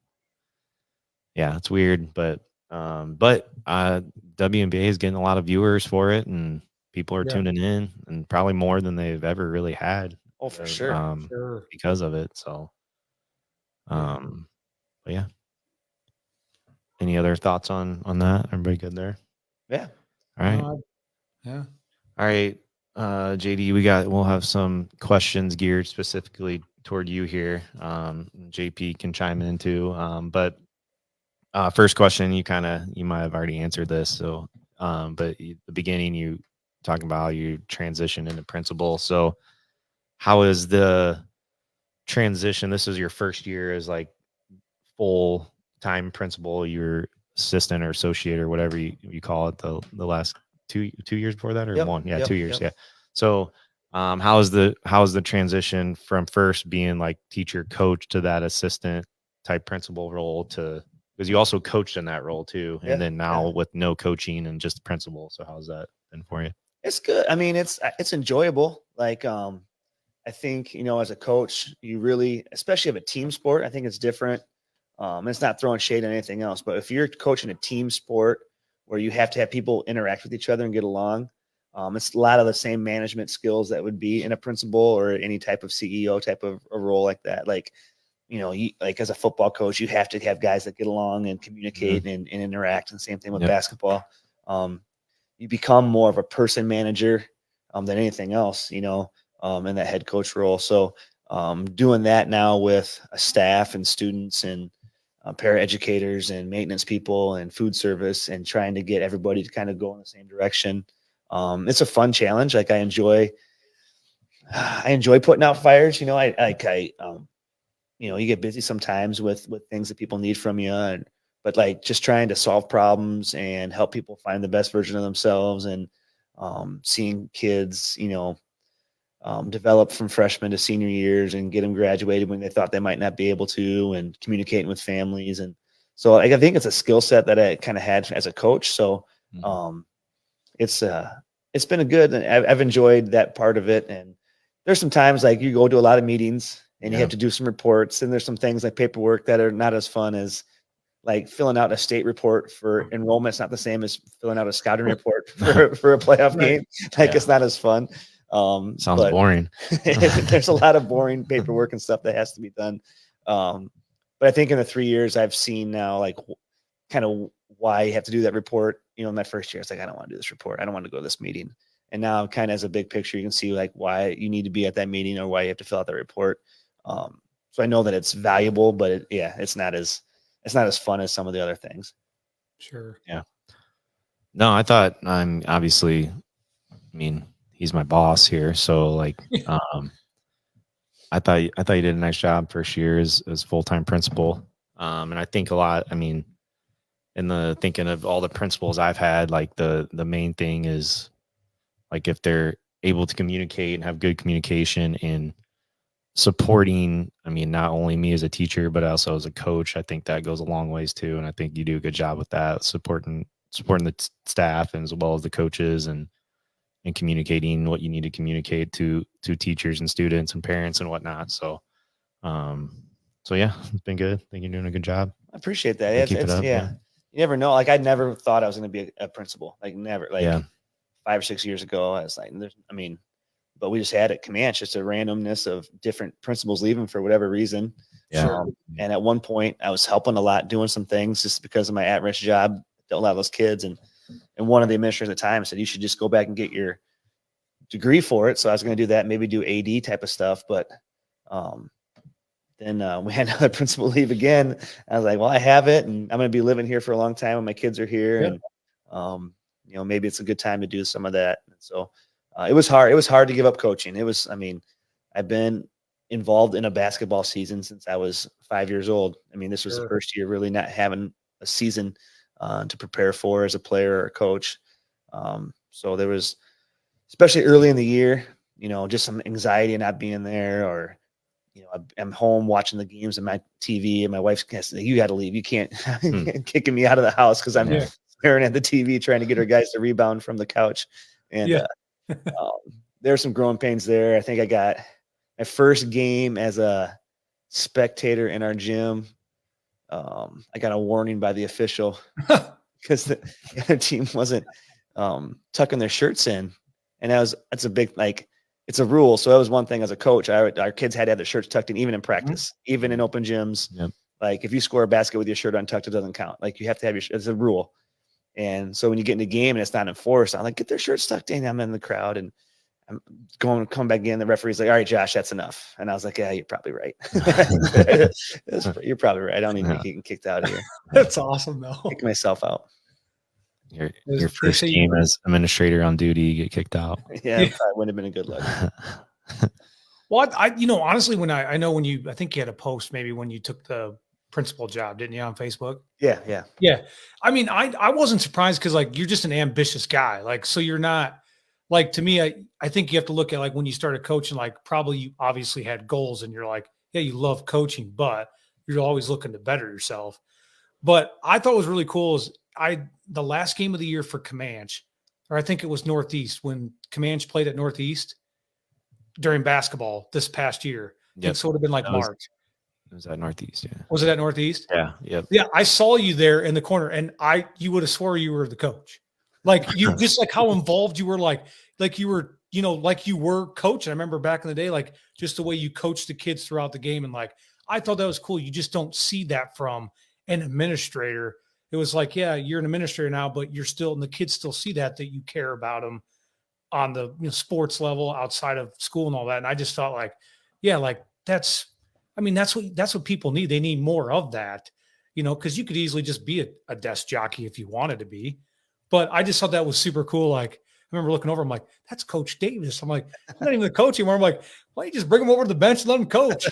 yeah, it's weird, but WNBA is getting a lot of viewers for it, and people are tuning in, and probably more than they've ever really had. Oh, for sure. Because of it. So, but yeah. Any other thoughts on that? Everybody good there? Yeah. All right. Yeah. All right. JD, we'll have some questions geared specifically toward you here. JP can chime in too. But first question, you might have already answered this. So, but the beginning, you talking about how you transition into principal. So, how is the transition? This is your first year as like full time principal. Your assistant or associate or whatever you call it. The last two years before that, or one? Yeah, 2 years. Yeah. So, how's the transition from first being like teacher coach to that assistant type principal role to, because you also coached in that role too, and then now with no coaching and just principal. So how's that been for you? It's good. I mean, it's enjoyable. Like, I think, as a coach, you really, especially of a team sport, I think it's different. It's not throwing shade on anything else, but if you're coaching a team sport where you have to have people interact with each other and get along, it's a lot of the same management skills that would be in a principal or any type of CEO type of a role like that. Like, like as a football coach, you have to have guys that get along and communicate and interact. And same thing with basketball. You become more of a person manager than anything else, in that head coach role. So doing that now with a staff and students and paraeducators and maintenance people and food service and trying to get everybody to kind of go in the same direction. It's a fun challenge. Like I enjoy putting out fires. You get busy sometimes with things that people need from you, but like just trying to solve problems and help people find the best version of themselves and seeing kids, develop from freshman to senior years and get them graduated when they thought they might not be able to, and communicating with families. And so I think it's a skill set that I kind of had as a coach. So it's been a good, and I've enjoyed that part of it. And there's some times like you go to a lot of meetings and you have to do some reports, and there's some things like paperwork that are not as fun as like filling out a state report for enrollment. It's not the same as filling out a scouting report for a playoff game. Like it's not as fun. Sounds boring. There's a lot of boring paperwork and stuff that has to be done. But I think in the 3 years I've seen now, like kind of why you have to do that report. In my first year, it's like, I don't want to do this report. I don't want to go to this meeting. And now kind of as a big picture, you can see like why you need to be at that meeting or why you have to fill out that report. So I know that it's valuable, but it's not as fun as some of the other things. Sure. Yeah. No, I thought I'm obviously, I mean, he's my boss here. So like, I thought you did a nice job first year as full-time principal. And I think a lot, I mean, in the thinking of all the principals I've had, like the main thing is like if they're able to communicate and have good communication and supporting, I mean, not only me as a teacher, but also as a coach, I think that goes a long ways too. And I think you do a good job with that, supporting the staff and as well as the coaches and communicating what you need to communicate to teachers and students and parents and whatnot. Um, so yeah, it's been good. I think you're doing a good job. I appreciate that. And keep it up. Yeah. You never know. Like I never thought I was going to be a principal. Like never. Like Yeah. 5 or 6 years ago, I was like, but we just had at Camanche just a randomness of different principals leaving for whatever reason. Yeah. And at one point, I was helping a lot, doing some things just because of my at-risk job to a lot of those kids. And one of the administrators at the time said, you should just go back and get your degree for it. So I was going to do that, maybe do AD type of stuff. But then we had another principal leave again. I was like, well, I have it, and I'm going to be living here for a long time when my kids are here. Yeah. And, maybe it's a good time to do some of that. And so it was hard. It was hard to give up coaching. I've been involved in a basketball season since I was 5 years old. I mean, this was the first year really not having a season to prepare for as a player or a coach. So there was, especially early in the year, just some anxiety not being there, or, I'm home watching the games on my TV and my wife's saying, you got to leave. You can't kicking me out of the house because I'm staring at the TV trying to get her guys to rebound from the couch. And there were some growing pains there. I think I got my first game as a spectator in our gym. I got a warning by the official because the other team wasn't tucking their shirts in. And that's a big, it's a rule. So that was one thing as a coach. Our kids had to have their shirts tucked in, even in practice, even in open gyms. Yep. Like if you score a basket with your shirt untucked, it doesn't count. Like you have to have it's a rule. And so when you get in the game and it's not enforced, I'm like, get their shirts tucked in. I'm in the crowd and I'm come back in. The referee's like, all right, Josh, that's enough. And I was like, yeah, you're probably right. You're probably right. I don't need to be getting kicked out of here. That's awesome, though. Kick myself out. Your first game as administrator on duty, you get kicked out. Yeah, probably wouldn't have been a good look. Well, honestly, I think you had a post maybe when you took the principal job, didn't you, on Facebook? Yeah. I mean, I wasn't surprised because like you're just an ambitious guy. Like, so you're not like, to me, I think you have to look at like when you started coaching, like probably you obviously had goals and you're like, yeah, you love coaching, but you're always looking to better yourself. But I thought was really cool is the last game of the year for Camanche, or I think it was Northeast when Camanche played at Northeast during basketball this past year. Yep. It would have been like March. It was at Northeast. Yeah. Was it at Northeast? Yeah. Yep. Yeah. I saw you there in the corner and you would have swore you were the coach. Like you just like how involved you were, like you were, like you were coach. I remember back in the day, like just the way you coached the kids throughout the game. And like, I thought that was cool. You just don't see that from an administrator. It was like, yeah, you're an administrator now, but you're still, and the kids still see that you care about them on the sports level outside of school and all that. And I just thought like, yeah, like that's what people need. They need more of that, because you could easily just be a desk jockey if you wanted to be. But I just thought that was super cool. Like, I remember looking over, I'm like, that's Coach Davis. I'm like, I'm not even the coach anymore. I'm like, why don't you just bring him over to the bench and let him coach?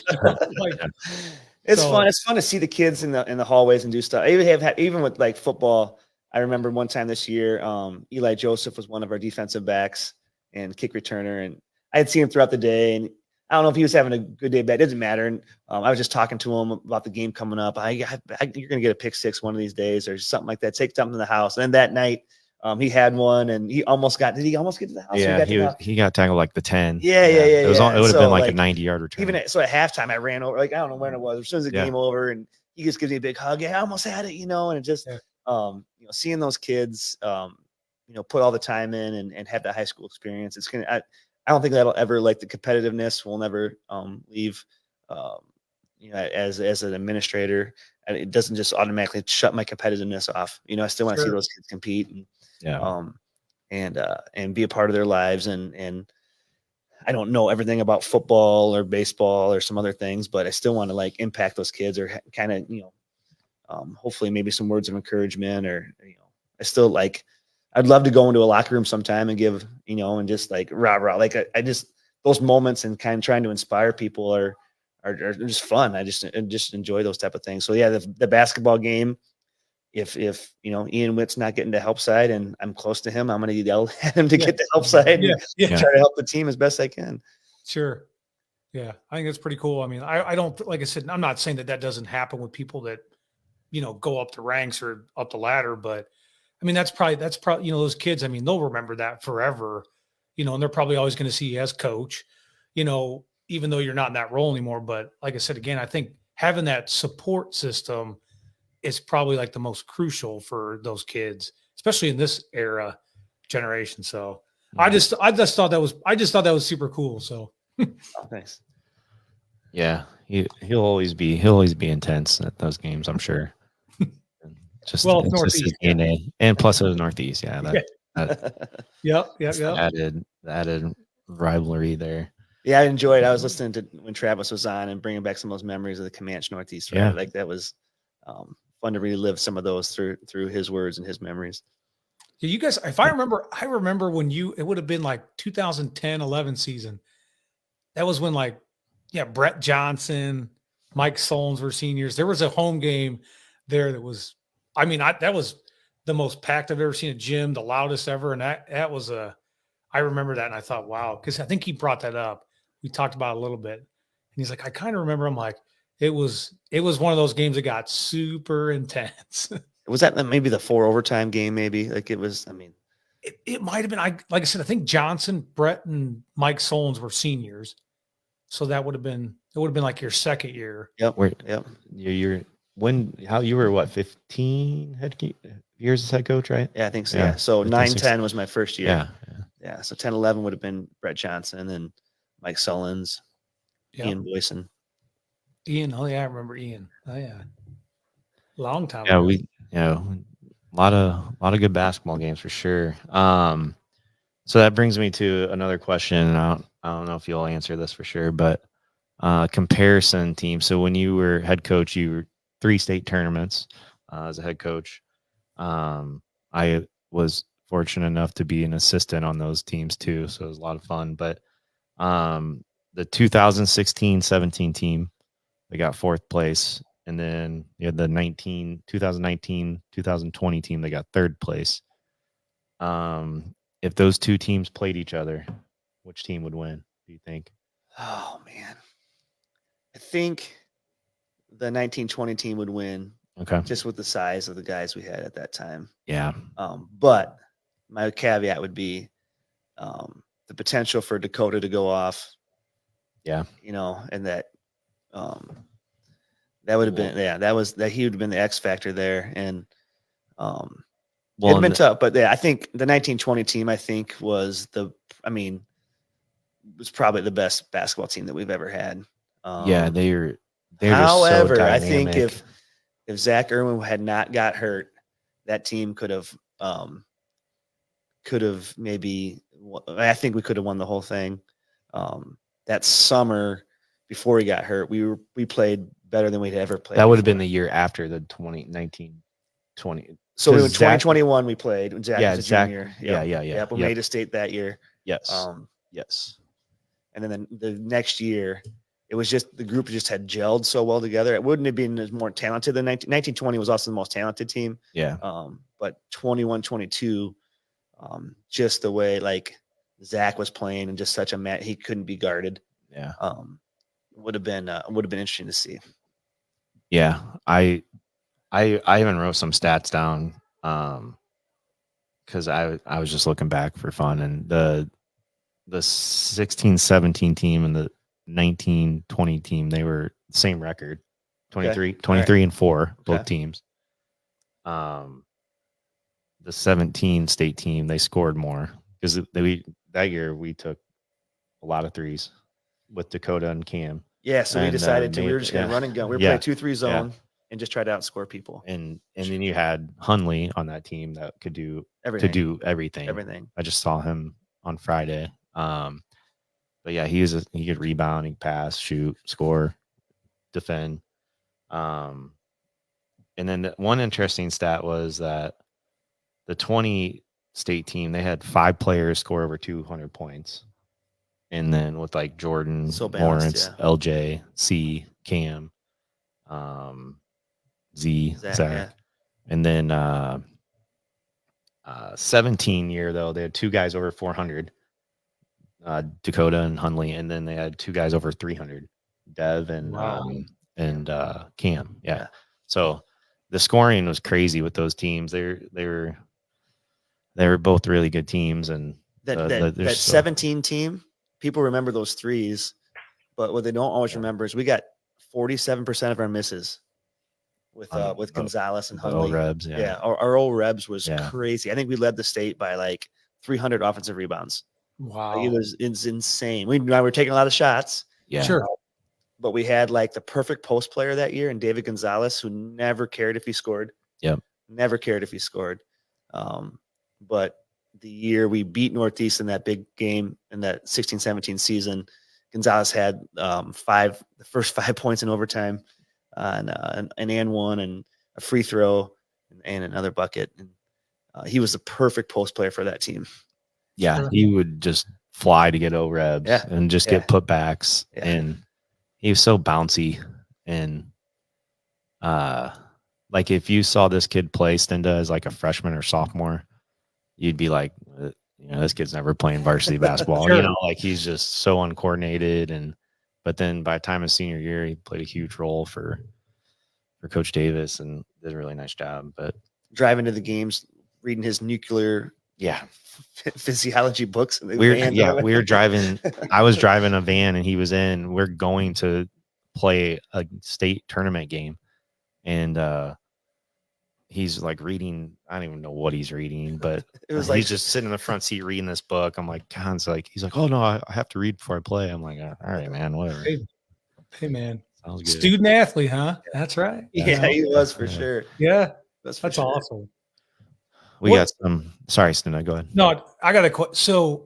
It's fun. It's fun to see the kids in the hallways and do stuff. Even with like football. I remember one time this year, Eli Joseph was one of our defensive backs and kick returner, and I had seen him throughout the day. And I don't know if he was having a good day, bad. It doesn't matter. And I was just talking to him about the game coming up. You're going to get a pick six one of these days or something like that. Take something to the house. And then that night, he had one, and he almost got. Did he almost get to the house? Yeah, he got tackled like the 10. Yeah. It would have been like a 90-yard return. Even at halftime, I ran over. Like I don't know when it was. As soon as the game over, and he just gives me a big hug. Yeah, I almost had it, and it just seeing those kids, put all the time in and have that high school experience. It's gonna. I don't think that'll ever, like, the competitiveness will never leave. As an administrator, and it doesn't just automatically shut my competitiveness off. I still want to see those kids compete and be a part of their lives. And I don't know everything about football or baseball or some other things, but I still want to like impact those kids or kind of, hopefully maybe some words of encouragement or, I still like I'd love to go into a locker room sometime and give, and just like rah rah. Like I just those moments and kind of trying to inspire people are just fun. I just enjoy those type of things. So yeah, the basketball game. If Ian Witt's not getting to help side and I'm close to him, I'm going to yell at him to get to help side and try to help the team as best I can. Sure. Yeah, I think that's pretty cool. I mean, I don't, like I said, I'm not saying that doesn't happen with people that, go up the ranks or up the ladder, but I mean, that's probably, those kids, I mean, they'll remember that forever, and they're probably always going to see you as coach, even though you're not in that role anymore. But like I said, again, I think having that support system is probably like the most crucial for those kids, especially in this generation. So I just thought that was super cool. So Thanks. Yeah, he'll always be intense at those games, I'm sure. It's just his DNA, and plus it was Northeast. Yeah, yep. Added rivalry there. Yeah, I enjoyed. I was listening to when Travis was on and bringing back some of those memories of the Camanche Northeast. Right? Yeah, like that was fun to relive some of those through his words and his memories. Yeah, you guys, if I remember when it would have been like 2010-11 season. That was when Brett Johnson, Mike Solons were seniors. There was a home game there that was, that was the most packed I've ever seen a gym, the loudest ever. And that was I remember that. And I thought, wow, because I think he brought that up. We talked about it a little bit. And he's like, I kind of remember. I'm like, it was one of those games that got super intense. Was that maybe the 4 overtime game? Maybe like it was, it might have been. Like I said, I think Johnson, Brett, and Mike Solons were seniors, so that would have been like your second year. Yep. Yep. You were what, 15 years as head coach, right? Yeah, I think so. Yeah. So 9-10 was my first year. Yeah. So 10-11 would have been Brett Johnson, and then Mike Solons, Ian Boyson. Ian, oh yeah, I remember Ian. Oh yeah, long time. Yeah, a lot of good basketball games for sure. So that brings me to another question. I don't know if you'll answer this for sure, but comparison team. So when you were head coach, you were 3 state tournaments as a head coach. I was fortunate enough to be an assistant on those teams too, so it was a lot of fun. But the 2016-17 team, they got 4th place. And then you had the 2019-2020 team, they got 3rd place. If those 2 teams played each other, which team would win, do you think? Oh, man. I think the 1920 team would win. Okay. Just with the size of the guys we had at that time. Yeah. But my caveat would be the potential for Dakota to go off. Yeah. And that that would have been, he would have been the X factor there. And it'd been tough, but I think the 1920 team, was was probably the best basketball team that we've ever had. They're however, so I think if Zach Irwin had not got hurt, that team could have maybe, I think we could have won the whole thing. That summer before he got hurt, we played better than we'd ever played. That would have been the year after the 1920. So in 2021 we played when Zach was a junior. Yeah. We made a state that year. Yes. Yes. And then the next year, it was just the group just had gelled so well together. It wouldn't have been as more talented than 1920 was also the most talented team. Yeah. But 21-22, just the way Zach was playing and just such a he couldn't be guarded. Yeah. Would have been interesting to see. Yeah. I even wrote some stats down because I was just looking back for fun, and the 16-17 team and the 19-20 team, they were the same record, 23-4 both teams. The 17 state team, they scored more because that year we took a lot of threes with Dakota and Cam. Yeah, so we decided we were just going to run and gun. We were playing 2-3 zone and just try to outscore people. And then you had Hunley on that team that could do everything. Everything. I just saw him on Friday. But yeah, he could rebound, he could pass, shoot, score, defend. And then one interesting stat was that the 20 state team, they had 5 players score over 200 points. And then with like Jordan, So balanced, Lawrence, LJ, C, Cam, Z, Zach. Yeah. And then 17 year, though, they had 2 guys over 400, Dakota and Hunley. And then they had 2 guys over 300, Dev and Cam. Yeah. So the scoring was crazy with those teams. They were both really good teams. And that 17 team, people remember those threes, but what they don't always remember is we got 47% of our misses with Gonzalez and Hunley. Rebs, our old Rebs was crazy. I think we led the state by like 300 offensive rebounds. Wow, like it's insane. We were taking a lot of shots. Yeah, sure. But we had like the perfect post player that year, and David Gonzalez, who never cared if he scored. Yep, never cared if he scored. But the year we beat Northeast in that big game in that 16-17 season, Gonzalez had the first 5 points in overtime, and one and a free throw and another bucket. And he was the perfect post player for that team. Yeah, sure. He would just fly to get O-Rebs and just get putbacks. Yeah. And he was so bouncy. And like if you saw this kid play Stenda as like a freshman or sophomore, you'd be like, this kid's never playing varsity basketball. Sure. Like he's just so uncoordinated. But then by the time of senior year, he played a huge role for Coach Davis and did a really nice job. But driving to the games, reading his nuclear physiology books. We were driving. I was driving a van and he was in. We're going to play a state tournament game, and he's like reading. I don't even know what he's reading, but it was he's just sitting in the front seat reading this book. I'm like, Con's like, he's like, oh no, I have to read before I play. I'm like, all right, man, whatever. Hey man, sounds good. Student athlete, huh? That's right. He was for sure. Yeah, that's awesome. We got some. Sorry, Stina, go ahead. No, I got a question. So,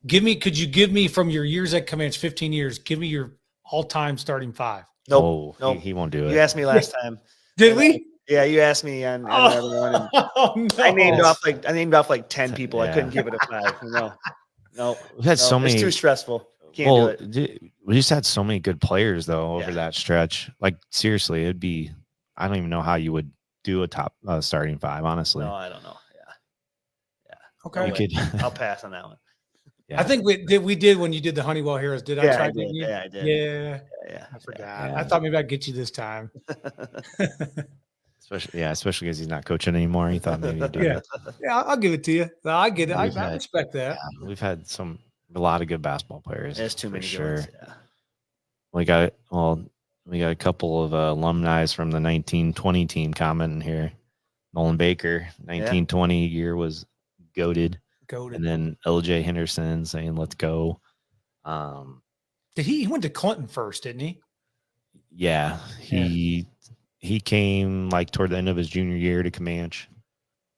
could you give me from your years at Camanche, 15 years? Give me your all-time starting 5. Nope. He won't do it. You asked me last time. Did we? Yeah, you asked me on another one. No. I named off like 10 people. I couldn't give it a 5. No. We've had so many. It's too stressful. Can't do it. We just had so many good players though over that stretch. Like seriously, it'd be. I don't even know how you would do a top starting 5. Honestly, no, I don't know. Yeah. Okay, I'll pass on that one. Yeah. I think we did when you did the Honeywell Heroes. Did I try? Yeah, I did. Yeah. I forgot. Yeah. I thought maybe I'd get you this time. Especially because he's not coaching anymore. He thought maybe he'd do it. Yeah, I'll give it to you. No, I get it. I respect that. Yeah, we've had a lot of good basketball players. There's too many sure. ones, yeah. We got a couple of alumni from the 1920 team commenting here. Nolan Baker, 1920 year was goated. And then LJ Henderson saying, let's go. He went to Clinton first, didn't he? Yeah. He came like toward the end of his junior year to Camanche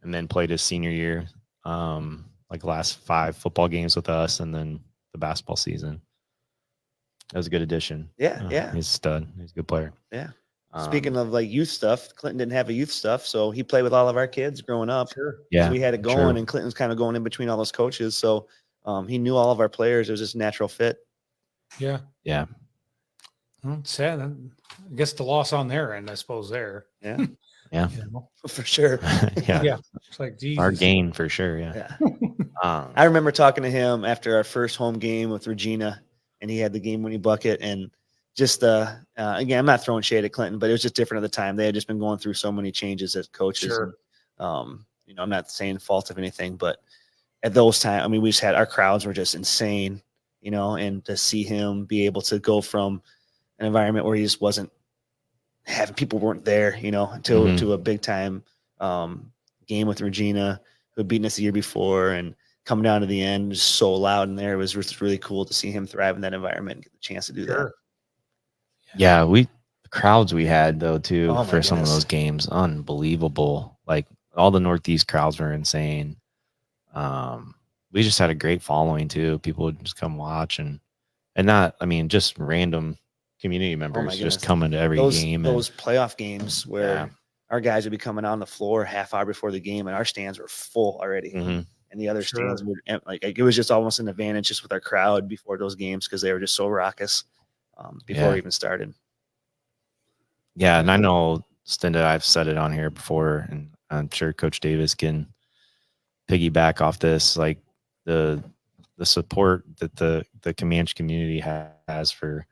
and then played his senior year, like last 5 football games with us and then the basketball season. That was a good addition. Yeah. He's a stud. He's a good player. Yeah. Speaking of like youth stuff, Clinton didn't have a youth stuff, so he played with all of our kids growing up. Sure. Yeah. So we had it going, and Clinton's kind of going in between all those coaches. So he knew all of our players. It was just a natural fit. Yeah. Yeah. Well, sad. I guess the loss on their end, I suppose. There. Yeah. Yeah. For sure. Yeah. It's like Jesus. Our gain for sure. Yeah. I remember talking to him after our first home game with Regina, and he had the game-winning bucket. And just again, I'm not throwing shade at Clinton, but it was just different at the time. They had just been going through so many changes as coaches. Sure. And, I'm not saying fault of anything, but at those times, I mean, we just had our crowds were just insane, and to see him be able to go from an environment where he just wasn't having people weren't there, to a big time game with Regina, who had beaten us the year before, and coming down to the end, just so loud in there. It was just really cool to see him thrive in that environment and get the chance to do that. Yeah, the crowds we had though too for some of goodness. those games, unbelievable. Like all the Northeast crowds were insane. We just had a great following too. People would just come watch and not, I mean, just random community members just coming to every game. Those playoff games where our guys would be coming on the floor half hour before the game, and our stands were full already. Mm-hmm. And the other Sure. stands were like it was just almost an advantage just with our crowd before those games because they were just so raucous before we even started. Yeah, and I know, Stinda, I've said it on here before, and I'm sure Coach Davis can piggyback off this. Like the support that the Camanche community has for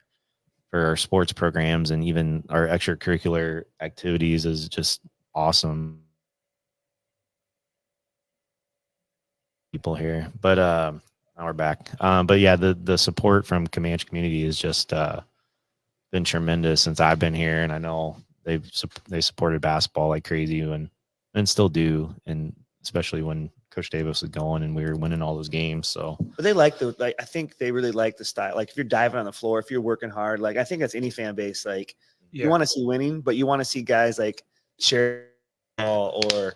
our sports programs and even our extracurricular activities is just awesome. People here, but now we're back. But yeah, the support from Camanche community has just been tremendous since I've been here, and I know they supported basketball like crazy and still do, and especially when Coach Davis was going and we were winning all those games. So, but they I think they really like the style. Like if you're diving on the floor, if you're working hard, like I think that's any fan base. Like you want to see winning, but you want to see guys like share or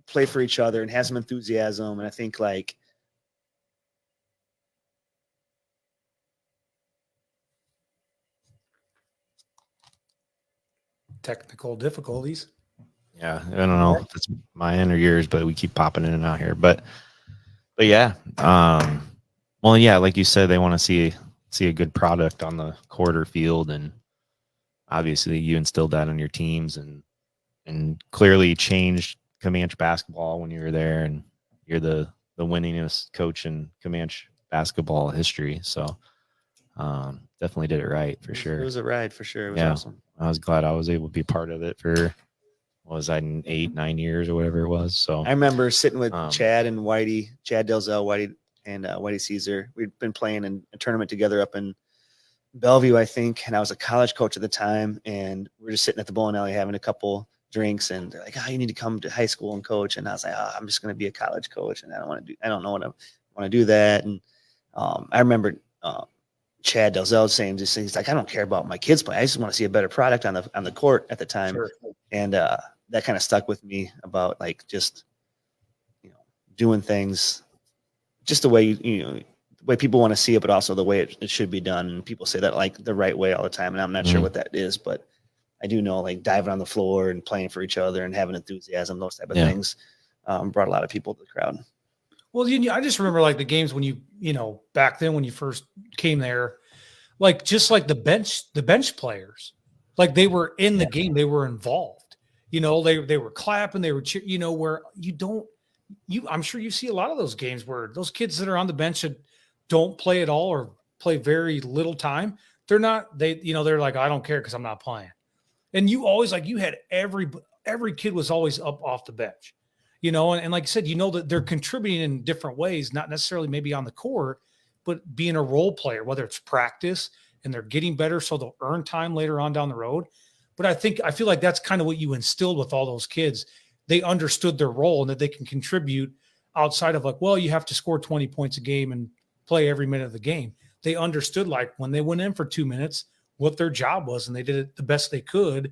play for each other and have some enthusiasm. And I think like technical difficulties. yeah, I don't know if it's my end or yours, but we keep popping in and out here. But yeah, well, yeah, like you said, they want to see a good product on the court or field, and obviously you instilled that on your teams and clearly changed Camanche basketball when you were there, and you're the winningest coach in Camanche basketball history. So definitely did it right for sure. It was a ride for sure. It was awesome. I was glad I was able to be part of it for, what was I, 8-9 years or whatever it was. So I remember sitting with Chad and Whitey, Chad Delzell, Whitey and Whitey Caesar. We'd been playing in a tournament together up in Bellevue, I think, and I was a college coach at the time, and we were just sitting at the bowling alley having a couple drinks, and they're like, "Oh, you need to come to high school and coach." And I was like, "Oh, I'm just going to be a college coach, and I don't know what I want to do that." And I remember Chad Delzell saying just he's like, "I don't care about my kids playing. I just want to see a better product on the court at the time." Sure. And that kind of stuck with me about like just doing things just the way the way people want to see it, but also the way it should be done. And people say that like the right way all the time, and I'm not sure what that is, but I do know like diving on the floor and playing for each other and having enthusiasm, those type of things, brought a lot of people to the crowd. Well, I just remember like the games when you back then when you first came there, like just like the bench players, like they were in the game, they were involved. They were clapping, they were where I'm sure you see a lot of those games where those kids that are on the bench that don't play at all or play very little time, they're like, I don't care because I'm not playing. And you always you had every kid was always up off the bench, and like I said, that they're contributing in different ways, not necessarily maybe on the court, but being a role player, whether it's practice and they're getting better so they'll earn time later on down the road. But I feel like that's kind of what you instilled with all those kids. They understood their role and that they can contribute outside of you have to score 20 points a game and play every minute of the game. They understood when they went in for 2 minutes, what their job was, and they did it the best they could.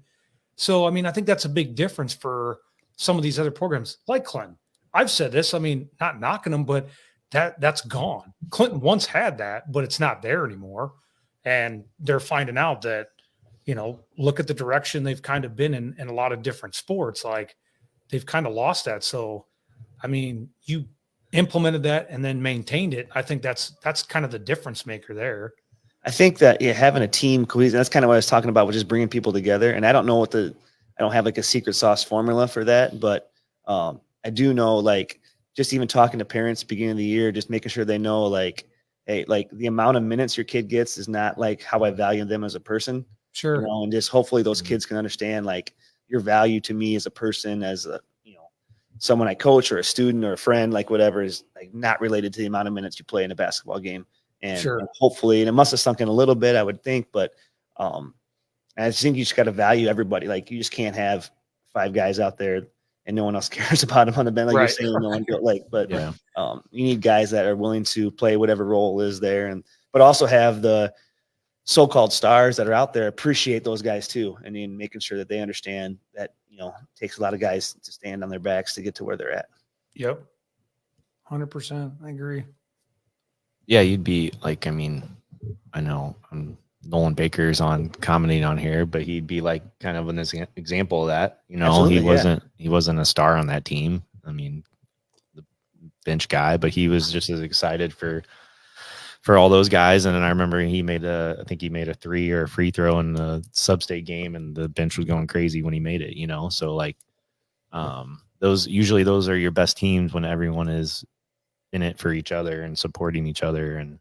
So, I mean, I think that's a big difference for some of these other programs like Clinton. I've said this, I mean, not knocking them, but that's gone. Clinton once had that, but it's not there anymore. And they're finding out that, look at the direction they've kind of been in a lot of different sports. Like they've kind of lost that. So, I mean, you implemented that and then maintained it. I think that's kind of the difference maker there. I think that having a team cohesion, that's kind of what I was talking about, which is bringing people together. And I don't know I don't have like a secret sauce formula for that, but I do know just even talking to parents at the beginning of the year, just making sure they know hey, the amount of minutes your kid gets is not how I value them as a person. Sure. And just hopefully those kids can understand your value to me as a person, as a, someone I coach or a student or a friend, whatever is not related to the amount of minutes you play in a basketball game. And, sure. and hopefully, and it must have sunk in a little bit, I would think, but I think you just got to value everybody. You just can't have 5 guys out there and no one else cares about them on the bench. You're saying, no one you need guys that are willing to play whatever role is there, but also have the so-called stars that are out there appreciate those guys too, and then making sure that they understand that it takes a lot of guys to stand on their backs to get to where they're at. Yep, 100%. I agree. Yeah, you'd be I mean, I know I'm Nolan Baker's on commenting on here, but he'd be like kind of an example of that. You know, Absolutely, he wasn't a star on that team. I mean, the bench guy, but he was just as excited for all those guys. And then I remember I think he made a 3 or a free throw in the sub-state game, and the bench was going crazy when he made it. You know, so like those are your best teams when everyone is in it for each other and supporting each other and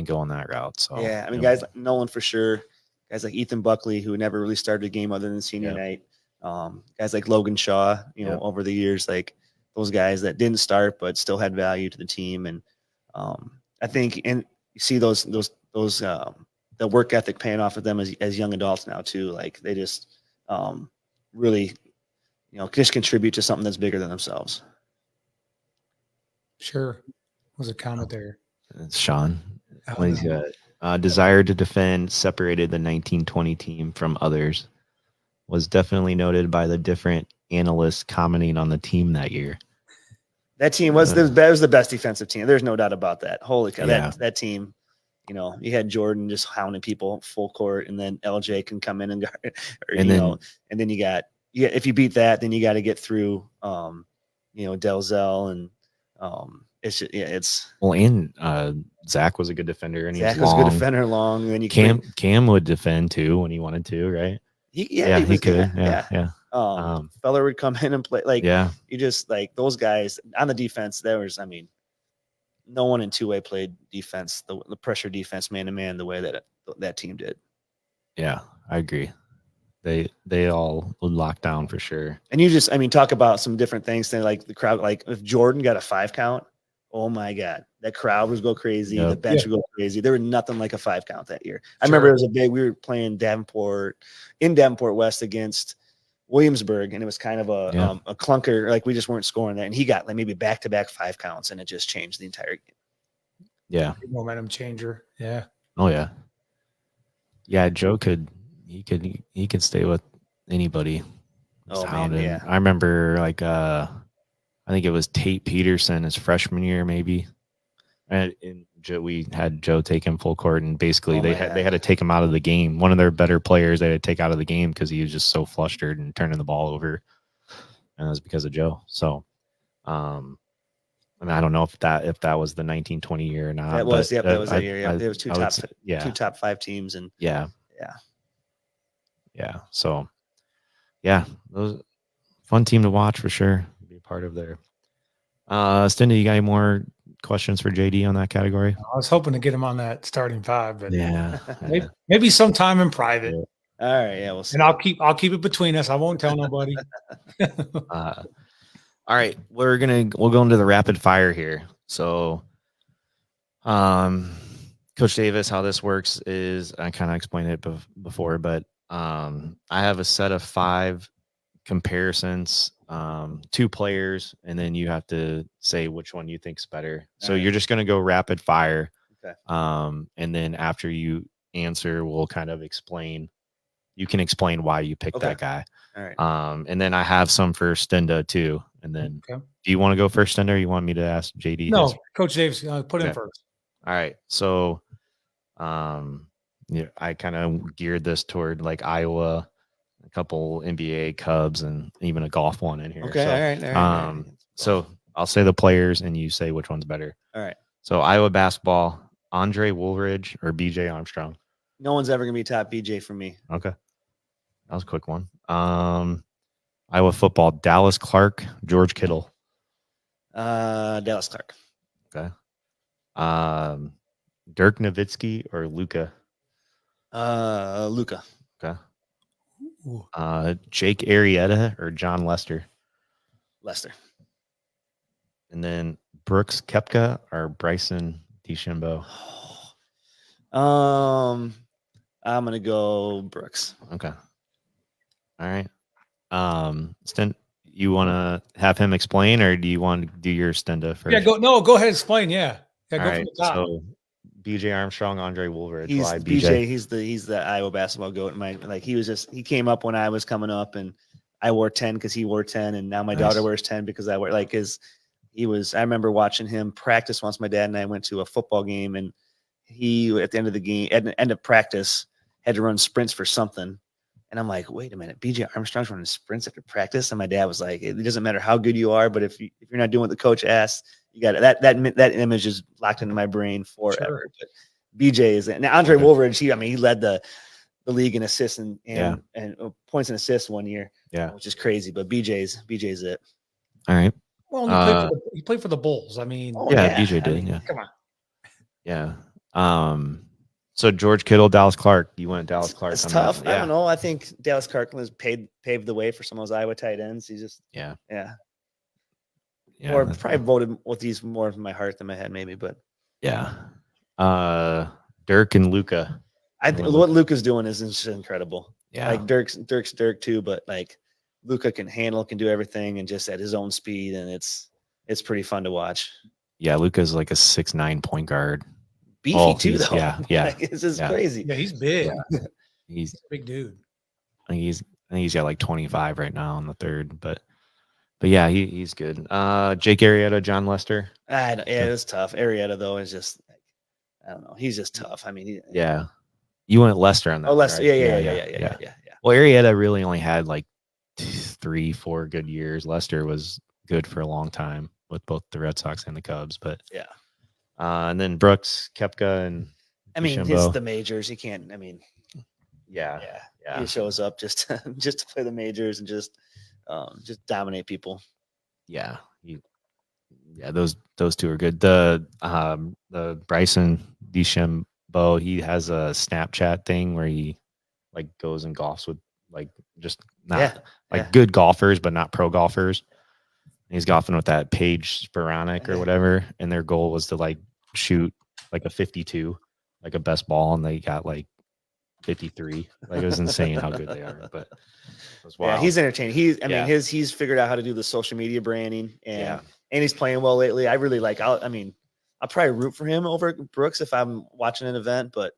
going that route. So yeah, I mean, guys like Nolan for sure. Guys like Ethan Buckley, who never really started a game other than senior night. Guys like Logan Shaw, over the years, like those guys that didn't start but still had value to the team. And I think, and you see those the work ethic paying off with them as young adults now too. Like they just really, just contribute to something that's bigger than themselves. Sure. Was a comment there. It's Sean. Oh, He's desire to defend separated the 1920 team from others. Was definitely noted by the different analysts commenting on the team that year. That team was the best defensive team. There's no doubt about that. Holy cow, that team. You had Jordan just hounding people full court, and then LJ can come in and guard, and then you got if you beat that, then you got to get through, Delzell and and Zach was a good defender, and Zach was a good defender long. And then Cam would defend too when he wanted to, right? He could. Feller would come in and play. You just like those guys on the defense. There was, no one in two-way played defense, the pressure defense, man to man, the way that team did. Yeah, I agree. They all would lock down for sure. And you just, talk about some different things. Then like the crowd, like if Jordan got a 5 count, oh my God, that crowd would go crazy. Yep. The bench would go crazy. There was nothing like a 5 count that year. I remember it was we were playing Davenport West against Williamsburg, and it was kind of a clunker. Like we just weren't scoring that. And he got like maybe back-to-back 5 counts, and it just changed the entire game. Yeah. Momentum changer. Yeah. Oh yeah. Yeah. Joe he could stay with anybody. Oh man, yeah. I remember I think it was Tate Peterson his freshman year, maybe. And we had Joe take him full court, and basically they had to take him out of the game. One of their better players they had to take out of the game because he was just so flustered and turning the ball over, and it was because of Joe. So, I don't know if that was the 1920 year or not. That was that was that year. Yeah, there was two top 5 teams, and yeah. So, those fun team to watch for sure. Be a part of there. Stinda, you got any more questions for JD on that category? I was hoping to get him on that starting 5, but maybe sometime in private. All right, yeah, we'll see. And I'll keep it between us. I won't tell nobody. All right, we'll go into the rapid fire here. So, Coach Davis, how this works is I kind of explained it before, but I have a set of 5 comparisons, 2 players, and then you have to say which one you think's better. So you're just going to go rapid fire. Okay. And then after you answer, we'll kind of explain. You can explain why you picked that guy. All right. And then I have some for Stinda too. And then do you want to go first, Stinda, or you want me to ask JD? No, Coach Davis, put him first. All right. So, I kind of geared this toward like Iowa, a couple NBA, Cubs, and even a golf one in here. Okay. So, all right. So I'll say the players and you say which one's better. All right. So Iowa basketball, Andre Woolridge or BJ Armstrong? No one's ever going to be top BJ for me. Okay. That was a quick one. Iowa football, Dallas Clark, George Kittle. Dallas Clark. Okay. Dirk Nowitzki or Luka? Luka. Okay. Jake Arrieta or John Lester? Lester. And then Brooks Koepka or Bryson DeChambeau? I'm gonna go Brooks. Okay. All right. Stint, you want to have him explain, or do you want to do your Stinda first? Yeah, go ahead, explain. Yeah, All go right. from the top. So BJ Armstrong, Andre Woolridge. He's Why BJ. He's the Iowa basketball goat. He came up when I was coming up, and I wore 10 because he wore 10, and now my daughter wears 10 because I wear I remember watching him practice once. My dad and I went to a football game, and he at the end of the game, at the end of practice, had to run sprints for something. And I'm like, wait a minute, BJ Armstrong's running sprints after practice. And my dad was like, it doesn't matter how good you are, but if you're not doing what the coach asks, you got that image is locked into my brain forever. Sure. But BJ is and Andre Woolridge. He led the league in assists and points and assists one year. Yeah, which is crazy. But BJ's it. All right. Well, he played for the Bulls. I mean, BJ did. Yeah. Come on. Yeah. So George Kittle, Dallas Clark. You went Dallas Clark. It's tough. I don't know. I think Dallas Clark has paved the way for some of those Iowa tight ends. He's just yeah. Or probably voted with these more of my heart than my head, maybe. But yeah. Dirk and Luka. I think what Luka's doing is just incredible. Yeah. Like Dirk's Dirk too, but like Luka can do everything and just at his own speed, and it's pretty fun to watch. Yeah, Luka's like a 6'9" point guard. Beefy too, though. Yeah. Like, it's just crazy. Yeah, he's big. Yeah. He's a big dude. I think he's got like 25 right now on the third, but yeah, he's good. Jake Arrieta, John Lester. It was tough. Arrieta though is just I don't know. He's just tough. I mean, you went Lester on that. Oh, Lester. Right? Yeah. Well, Arrieta really only had like 3-4 good years. Lester was good for a long time with both the Red Sox and the Cubs, but and then Brooks, Koepka, and it's the majors. He can't. I mean, yeah. He shows up just to play the majors and just dominate people. Yeah, those two are good. The Bryson DeChambeau, he has a Snapchat thing where he like goes and golfs with like just not good golfers, but not pro golfers. And he's golfing with that Paige Sporanic or whatever, and their goal was to like shoot like a 52, like a best ball, and they got like 53. Like it was insane how good they are. But it was wild. Yeah, he's entertaining. He's figured out how to do the social media branding, and he's playing well lately. I really like. I'll probably root for him over Brooks if I'm watching an event, but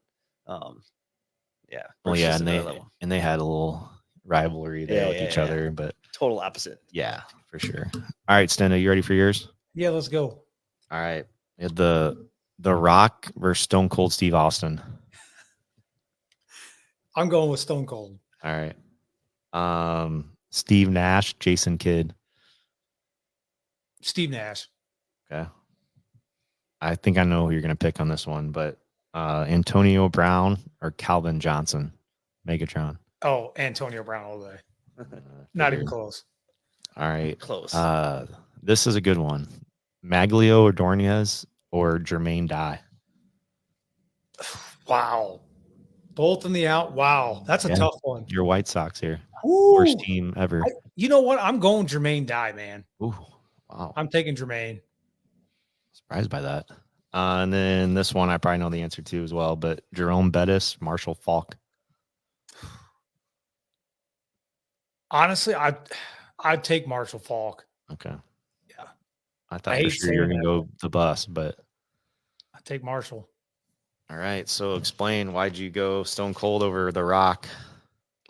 Well, yeah, and they had a little rivalry there with each other, but total opposite. Yeah, for sure. All right, Stenda, you ready for yours? Yeah, let's go. All right. We had the Rock versus Stone Cold Steve Austin. I'm going with Stone Cold. All right. Steve Nash, Jason Kidd. Steve Nash. Okay. I think I know who you're going to pick on this one, but Antonio Brown or Calvin Johnson, Megatron. Oh, Antonio Brown all day. Not even close. All right. Close. This is a good one. Maglio Ordonez or Jermaine Dye. Wow. Both in the out. Wow. That's a tough one. Your White Sox here. Ooh. Worst team ever. You know what? I'm going Jermaine Dye, man. Ooh. Wow. I'm taking Jermaine. Surprised by that. And then this one I probably know the answer to as well, but Jerome Bettis, Marshall Faulk. Honestly, I'd take Marshall Faulk. Okay. Yeah. I thought for sure you were going to go the bus, but I'd take Marshall. All right. So explain, why'd you go Stone Cold over The Rock?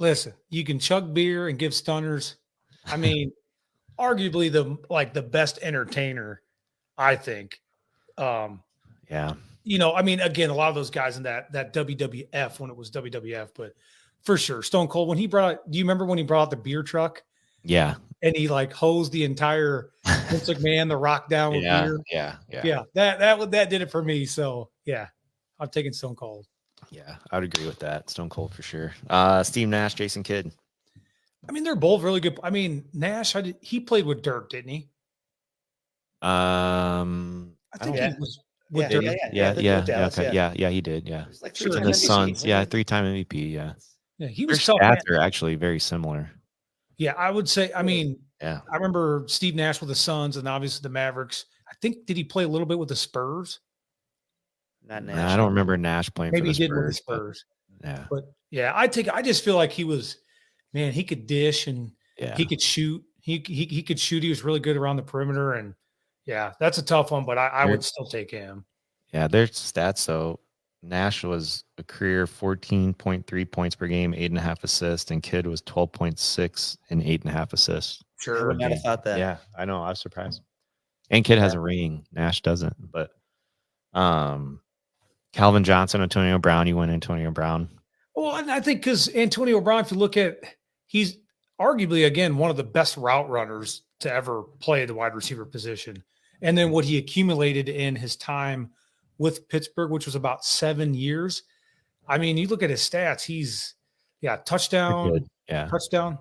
Listen, you can chug beer and give stunners. I mean, arguably the best entertainer, I think. Yeah. You know, I mean, again, a lot of those guys in that WWF when it was WWF, but for sure, Stone Cold, when he brought, do you remember when he brought out the beer truck? Yeah. And he like hosed the entire Vince McMahon, The Rock down with beer. Yeah. That did it for me. So yeah, I'm taking Stone Cold. Yeah, I would agree with that. Stone Cold for sure. Steve Nash, Jason Kidd. I mean, they're both really good. I mean, Nash, he played with Dirk, didn't he? I think he was with Dirk. Yeah, he did. Yeah. Like Sure. And the Suns, 3-time MVP. Yeah, he was Their tough. stats are actually very similar. Yeah, I would say. I mean, I remember Steve Nash with the Suns and obviously the Mavericks. I think did he play a little bit with the Spurs? Not Nash. I don't remember Nash playing. Maybe for the he did with the Spurs. Spurs. But yeah, I just feel like he was, man. He could dish and he could shoot. He could shoot. He was really good around the perimeter, and yeah, that's a tough one. But I would still take him. Yeah, their stats though. Nash was a career 14.3 points per game, 8.5 assists, and Kidd was 12.6 and 8.5 assists. Sure, I would not have thought that. Yeah, I know. I was surprised. And Kidd has a ring. Nash doesn't. But Calvin Johnson, Antonio Brown. You went Antonio Brown. Well, and I think because Antonio Brown, if you look at, he's arguably, again, one of the best route runners to ever play the wide receiver position. And then what he accumulated in his time with Pittsburgh, which was about 7 years. I mean, you look at his stats, he's, touchdown, Yeah.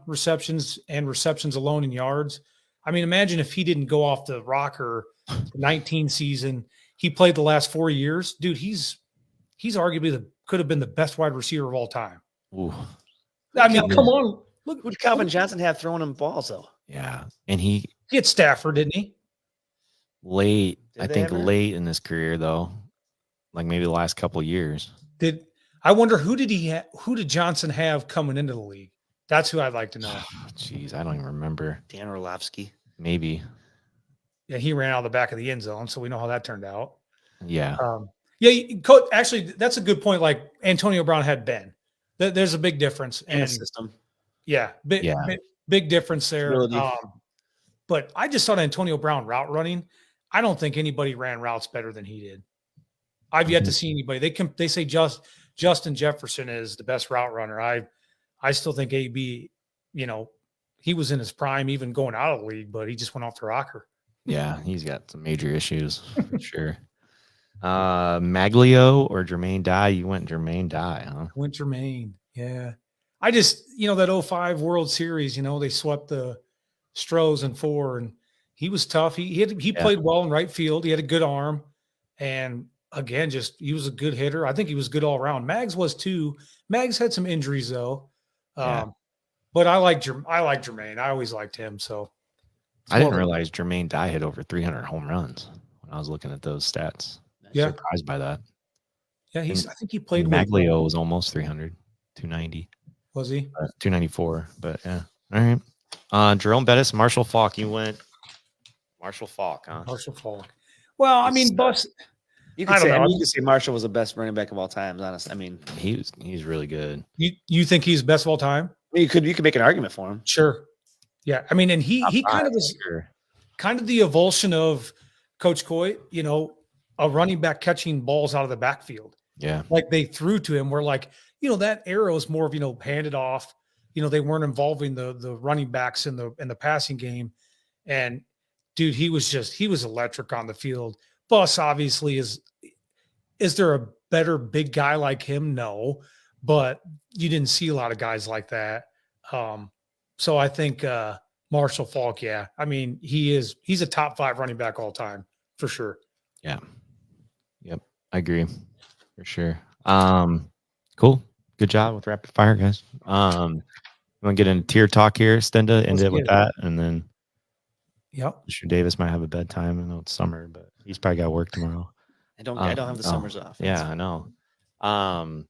receptions, and receptions alone in yards. I mean, imagine if he didn't go off the rocker 19 season. He played the last 4 years. Dude, he's arguably could have been the best wide receiver of all time. Ooh. I mean, come on. Look, who did Calvin Johnson have throwing him balls though? Yeah. And he had Stafford, didn't he? Late, Did I they think ever? late in his career though. Like maybe the last couple of years. I wonder who did Johnson have coming into the league? That's who I'd like to know. Jeez, I don't even remember. Dan Orlovsky. Maybe. Yeah, he ran out of the back of the end zone, so we know how that turned out. Yeah. Actually, that's a good point. Like Antonio Brown had Ben. There's a big difference. And a system. Yeah, big difference there. Ability. But I just thought Antonio Brown route running. I don't think anybody ran routes better than he did. I've yet to see anybody. They say Justin Jefferson is the best route runner. I still think AB, he was in his prime even going out of the league, but he just went off the rocker. Yeah, he's got some major issues for sure. Maglio or Jermaine Dye? You went Jermaine Dye, huh? Went Jermaine. Yeah. I just, that 05 World Series, they swept the Stros in 4 and he was tough. He played well in right field. He had a good arm. And again, he was a good hitter. I think he was good all around. Mags was too. Mags had some injuries though. But I like Jermaine. I always liked him. So I didn't realize Jermaine Dye had over 300 home runs when I was looking at those stats. Surprised by that. Yeah, I think he played with Maglio was almost 300, 290. Was he? 294, but yeah. All right. Jerome Bettis, Marshall Faulk. You went Marshall Faulk, huh? Marshall Faulk. Well, I mean, Bus. You could say Marshall was the best running back of all time, honestly. I mean, he's really good. You think he's best of all time? I mean, you could make an argument for him. Sure. Yeah. I mean, and he kind of was kind of the evulsion of Coach Coy, a running back catching balls out of the backfield. Yeah. Like they threw to him where that arrow is more of, handed off. They weren't involving the running backs in the passing game. And dude, he was electric on the field. Bus obviously is there a better big guy like him? No, but you didn't see a lot of guys like that. So I think Marshall Faulk, yeah. I mean, he's a top 5 running back all time for sure. Yeah. Yep. I agree for sure. Cool. Good job with rapid fire, guys. You want to get into tier talk here, Stenda, end it with that, and then Mr. Davis might have a bedtime. I know it's summer, but he's probably got work tomorrow. I don't have the summers off. Yeah, I know. All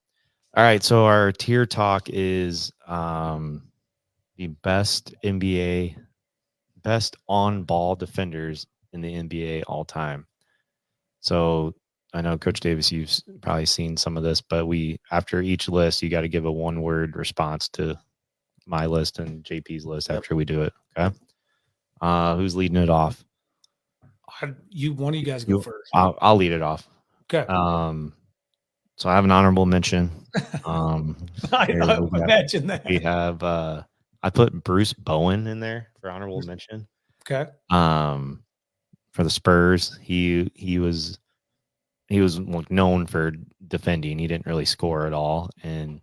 right, so our tier talk is the best on-ball defenders in the NBA all time. So I know, Coach Davis, you've probably seen some of this, but after each list, you got to give a one-word response to my list and JP's list after we do it. Okay. Who's leading it off? One of you guys go first. I'll lead it off. Okay. So I have an honorable mention. I imagine that. We have I put Bruce Bowen in there for honorable mention. Okay. For the Spurs, he was known for defending. He didn't really score at all, and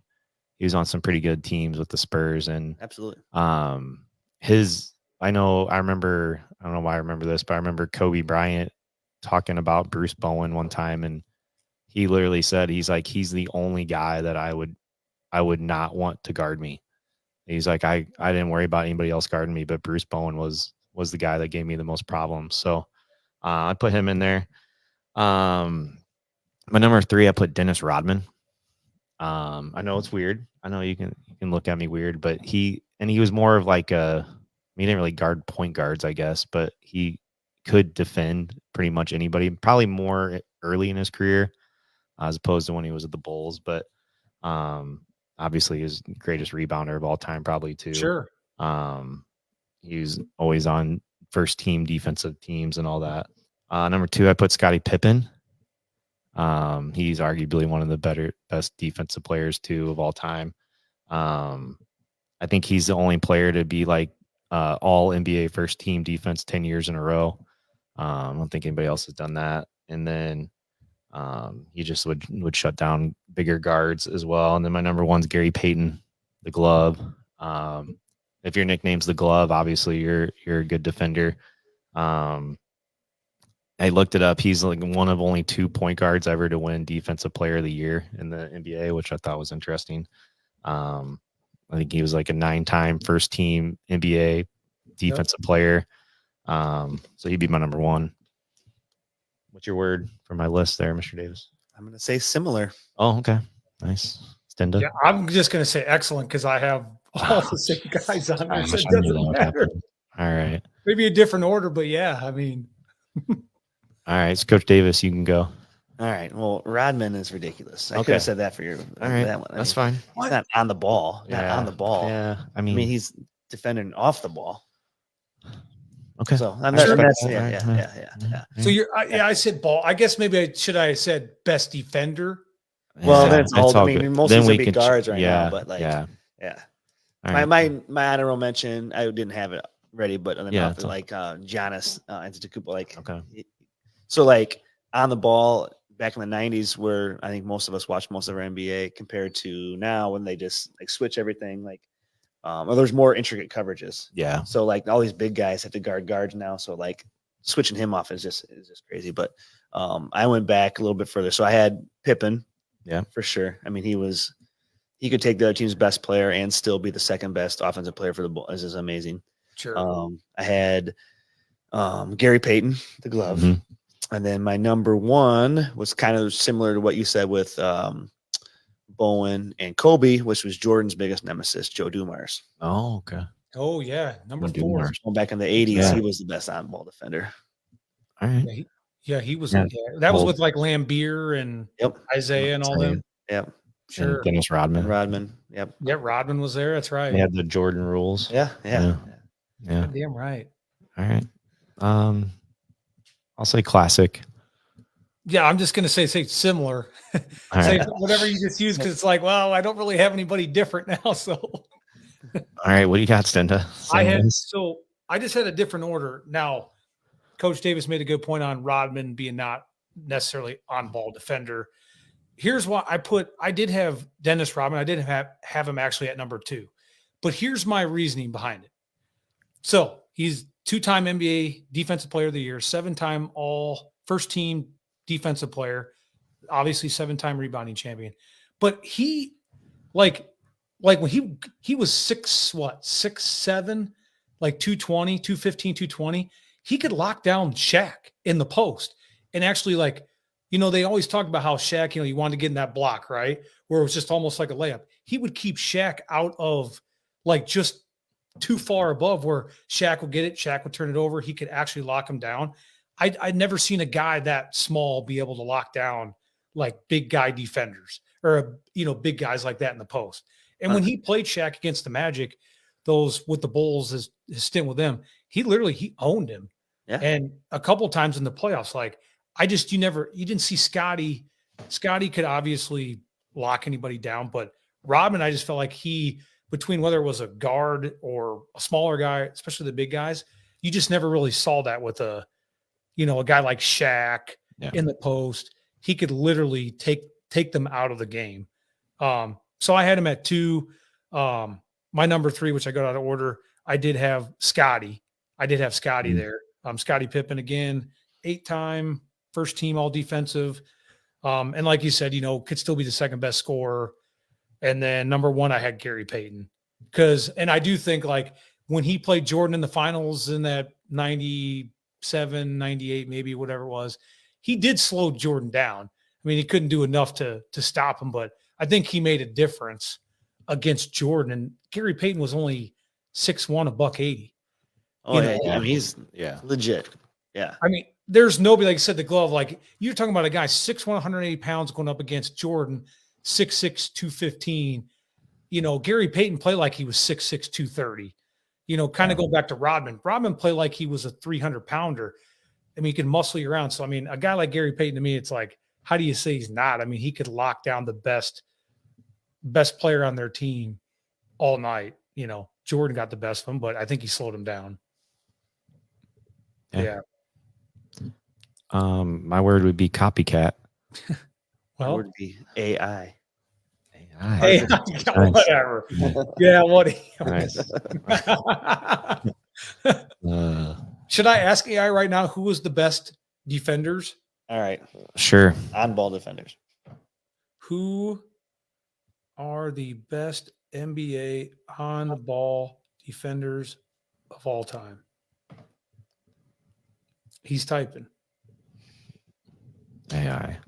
he was on some pretty good teams with the Spurs. And absolutely, I don't know why I remember this, but I remember Kobe Bryant talking about Bruce Bowen one time, and he literally said he's the only guy that I would not want to guard me. He's like, I didn't worry about anybody else guarding me, but Bruce Bowen was the guy that gave me the most problems. So I put him in there. My number 3, I put Dennis Rodman. I know it's weird. I know you can look at me weird, but he was more of he didn't really guard point guards, I guess, but he could defend pretty much anybody, probably more early in his career as opposed to when he was at the Bulls. But obviously his greatest rebounder of all time, probably too. Sure. He was always on first team defensive teams and all that. Number 2, I put Scottie Pippen. He's arguably one of the best defensive players too of all time. I think he's the only player to be like all NBA first team defense 10 years in a row. I don't think anybody else has done that. And then he just would shut down bigger guards as well. And then my number one's Gary Payton, the glove. If your nickname's the glove, obviously you're a good defender. I looked it up. He's like one of only 2 point guards ever to win Defensive Player of the Year in the NBA, which I thought was interesting. I think he was like a 9-time first team NBA defensive player. So he'd be my number one. What's your word for my list there, Mr. Davis? I'm going to say similar. Oh, okay. Nice. Stenda? Yeah, I'm just going to say excellent because I have all the same guys on there. So it I knew that doesn't would matter. happen. All right. Maybe a different order, but yeah, I mean. All right. So Coach Davis, you can go. All right. Well, Rodman is ridiculous. I could Okay. have said that for your. All right. That one. That's fine. He's not on the ball. Not Yeah. on the ball. Yeah. I I mean, mean, he's defending off the ball. okay. So I'm I not, respect that's, that. yeah, All right. yeah. So I said ball. I guess maybe I said best defender. Well, Yeah, that's all. I mean, good. most Then of we these are can big guards right yeah, now, but like, yeah. All My right. my honorable mention, I didn't have it ready, but then Yeah, off it's it, like Giannis Antetokounmpo, like Okay. so like on the ball back in the 90s, where I think most of us watched most of our NBA compared to now when they just like switch everything, like or there's more intricate coverages. Yeah. So like all these big guys have to guard guards now. So like switching him off is just crazy. But I went back a little bit further. So I had Pippen. Yeah. For sure. I mean, he could take the other team's best player and still be the second best offensive player for the ball. This is amazing. Sure. I had Gary Payton, the glove. Mhm. And then my number one was kind of similar to what you said with Bowen and Kobe, which was Jordan's biggest nemesis, Joe Dumars. Oh, okay. Oh yeah, number Joe 4. Dumars. Well, back in the 80s, Yeah. he was the best on-ball defender. All right. He was. Yeah. That was Old. with like Lambeer and Yep. Isaiah and all them. Yep. Sure. And Dennis Rodman. And Rodman. Yep. Yeah, Rodman was there. That's right. They had the Jordan rules. Yeah. Yeah. Damn right. All right. I'll say classic. Yeah, I'm just gonna say similar. All Say right. whatever you just use because it's like, well, I don't really have anybody different now. So All right. What do you got, Stenda? I just had a different order. Now, Coach Davis made a good point on Rodman being not necessarily on-ball defender. Here's why I did have Dennis Rodman. I didn't have him actually at number 2. But here's my reasoning behind it. So he's 2-time NBA Defensive Player of the Year, 7-time all first team defensive player, obviously 7-time rebounding champion. But he like when he was 6'7", like 220, 215, 220, he could lock down Shaq in the post. And actually, like, they always talk about how Shaq, you wanted to get in that block, right? Where it was just almost like a layup. He would keep Shaq out of like just too far above where Shaq would get it. Shaq would turn it over. He could actually lock him down. I'd never seen a guy that small be able to lock down like big guy defenders or, big guys like that in the post. And when he played Shaq against the Magic, those with the Bulls, his stint with them, he owned him. Yeah. And a couple of times in the playoffs, like you didn't see Scotty. Scotty could obviously lock anybody down, but Rodman, I just felt like between whether it was a guard or a smaller guy, especially the big guys, you just never really saw that with a guy like Shaq in the post. He could literally take them out of the game. So I had him at 2. My number 3, which I got out of order, I did have Scotty. There. Scottie Pippen again, 8-time first team all defensive. And like you said, could still be the second best scorer. And then number 1, I had Gary Payton and I do think like when he played Jordan in the finals in that 97, 98, maybe whatever it was, he did slow Jordan down. I mean, he couldn't do enough to stop him, but I think he made a difference against Jordan. And Gary Payton was only 6'1", $180. Oh, yeah. I mean, he's legit. Yeah. I mean, there's nobody, like you said, the glove, like you're talking about a guy 6'1", 180 pounds going up against Jordan, 6'6", 215. Gary Payton played like he was 6'6", 230. Kind of go back to Rodman. Rodman played like he was a 300-pounder. I mean, he can muscle you around. So, I mean, a guy like Gary Payton, to me, it's like how do you say he's not? I mean, he could lock down the best player on their team all night. You know, Jordan got the best of him, but I think he slowed him down. Yeah. Yeah. My word would be copycat. That Well, would be AI. hey, Nice. whatever. Yeah, what? Nice. Should I ask AI right now who was the best defenders? All right. Sure. On ball defenders. Who are the best NBA on ball defenders of all time? He's typing. AI.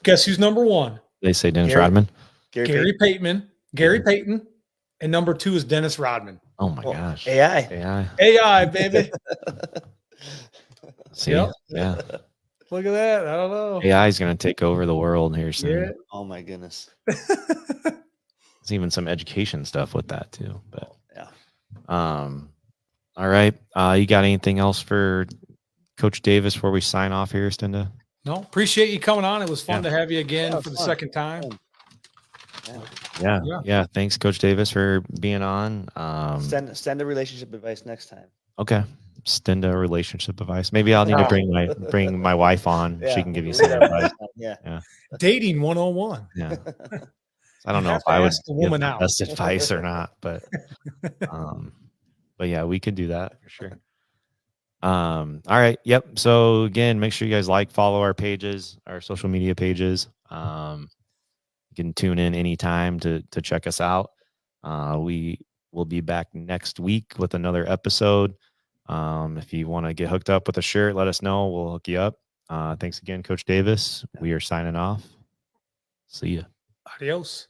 Guess who's number one? They say Dennis Gary- Rodman. Gary Payton. Gary Payton. And number 2 is Dennis Rodman. Oh my Well, gosh. AI. AI. AI, baby. See, Yep. yeah. Look at that. I don't know. AI is going to take over the world here soon. Yeah. Oh my goodness. There's even some education stuff with that too. But Yeah. All right. You got anything else for Coach Davis before we sign off here, Stinda? No, appreciate you coming on. It was fun Yeah. to have you again Yeah, for the fun. second time. Yeah. Yeah. Thanks, Coach Davis, for being on. Send a relationship advice next time. Okay. Stinda relationship advice. Maybe I'll need to bring my wife on. She Yeah. can give you some advice. Yeah. Dating 101. Yeah. I don't You know have if to I would ask the give woman the out. best advice or not, but yeah, we could do that for sure. All right. Yep. So again, make sure you guys follow our pages, our social media pages. You can tune in anytime to check us out. We will be back next week with another episode. If you want to get hooked up with a shirt, let us know. We'll hook you up. Thanks again, Coach Davis. We are signing off. See ya. Adios.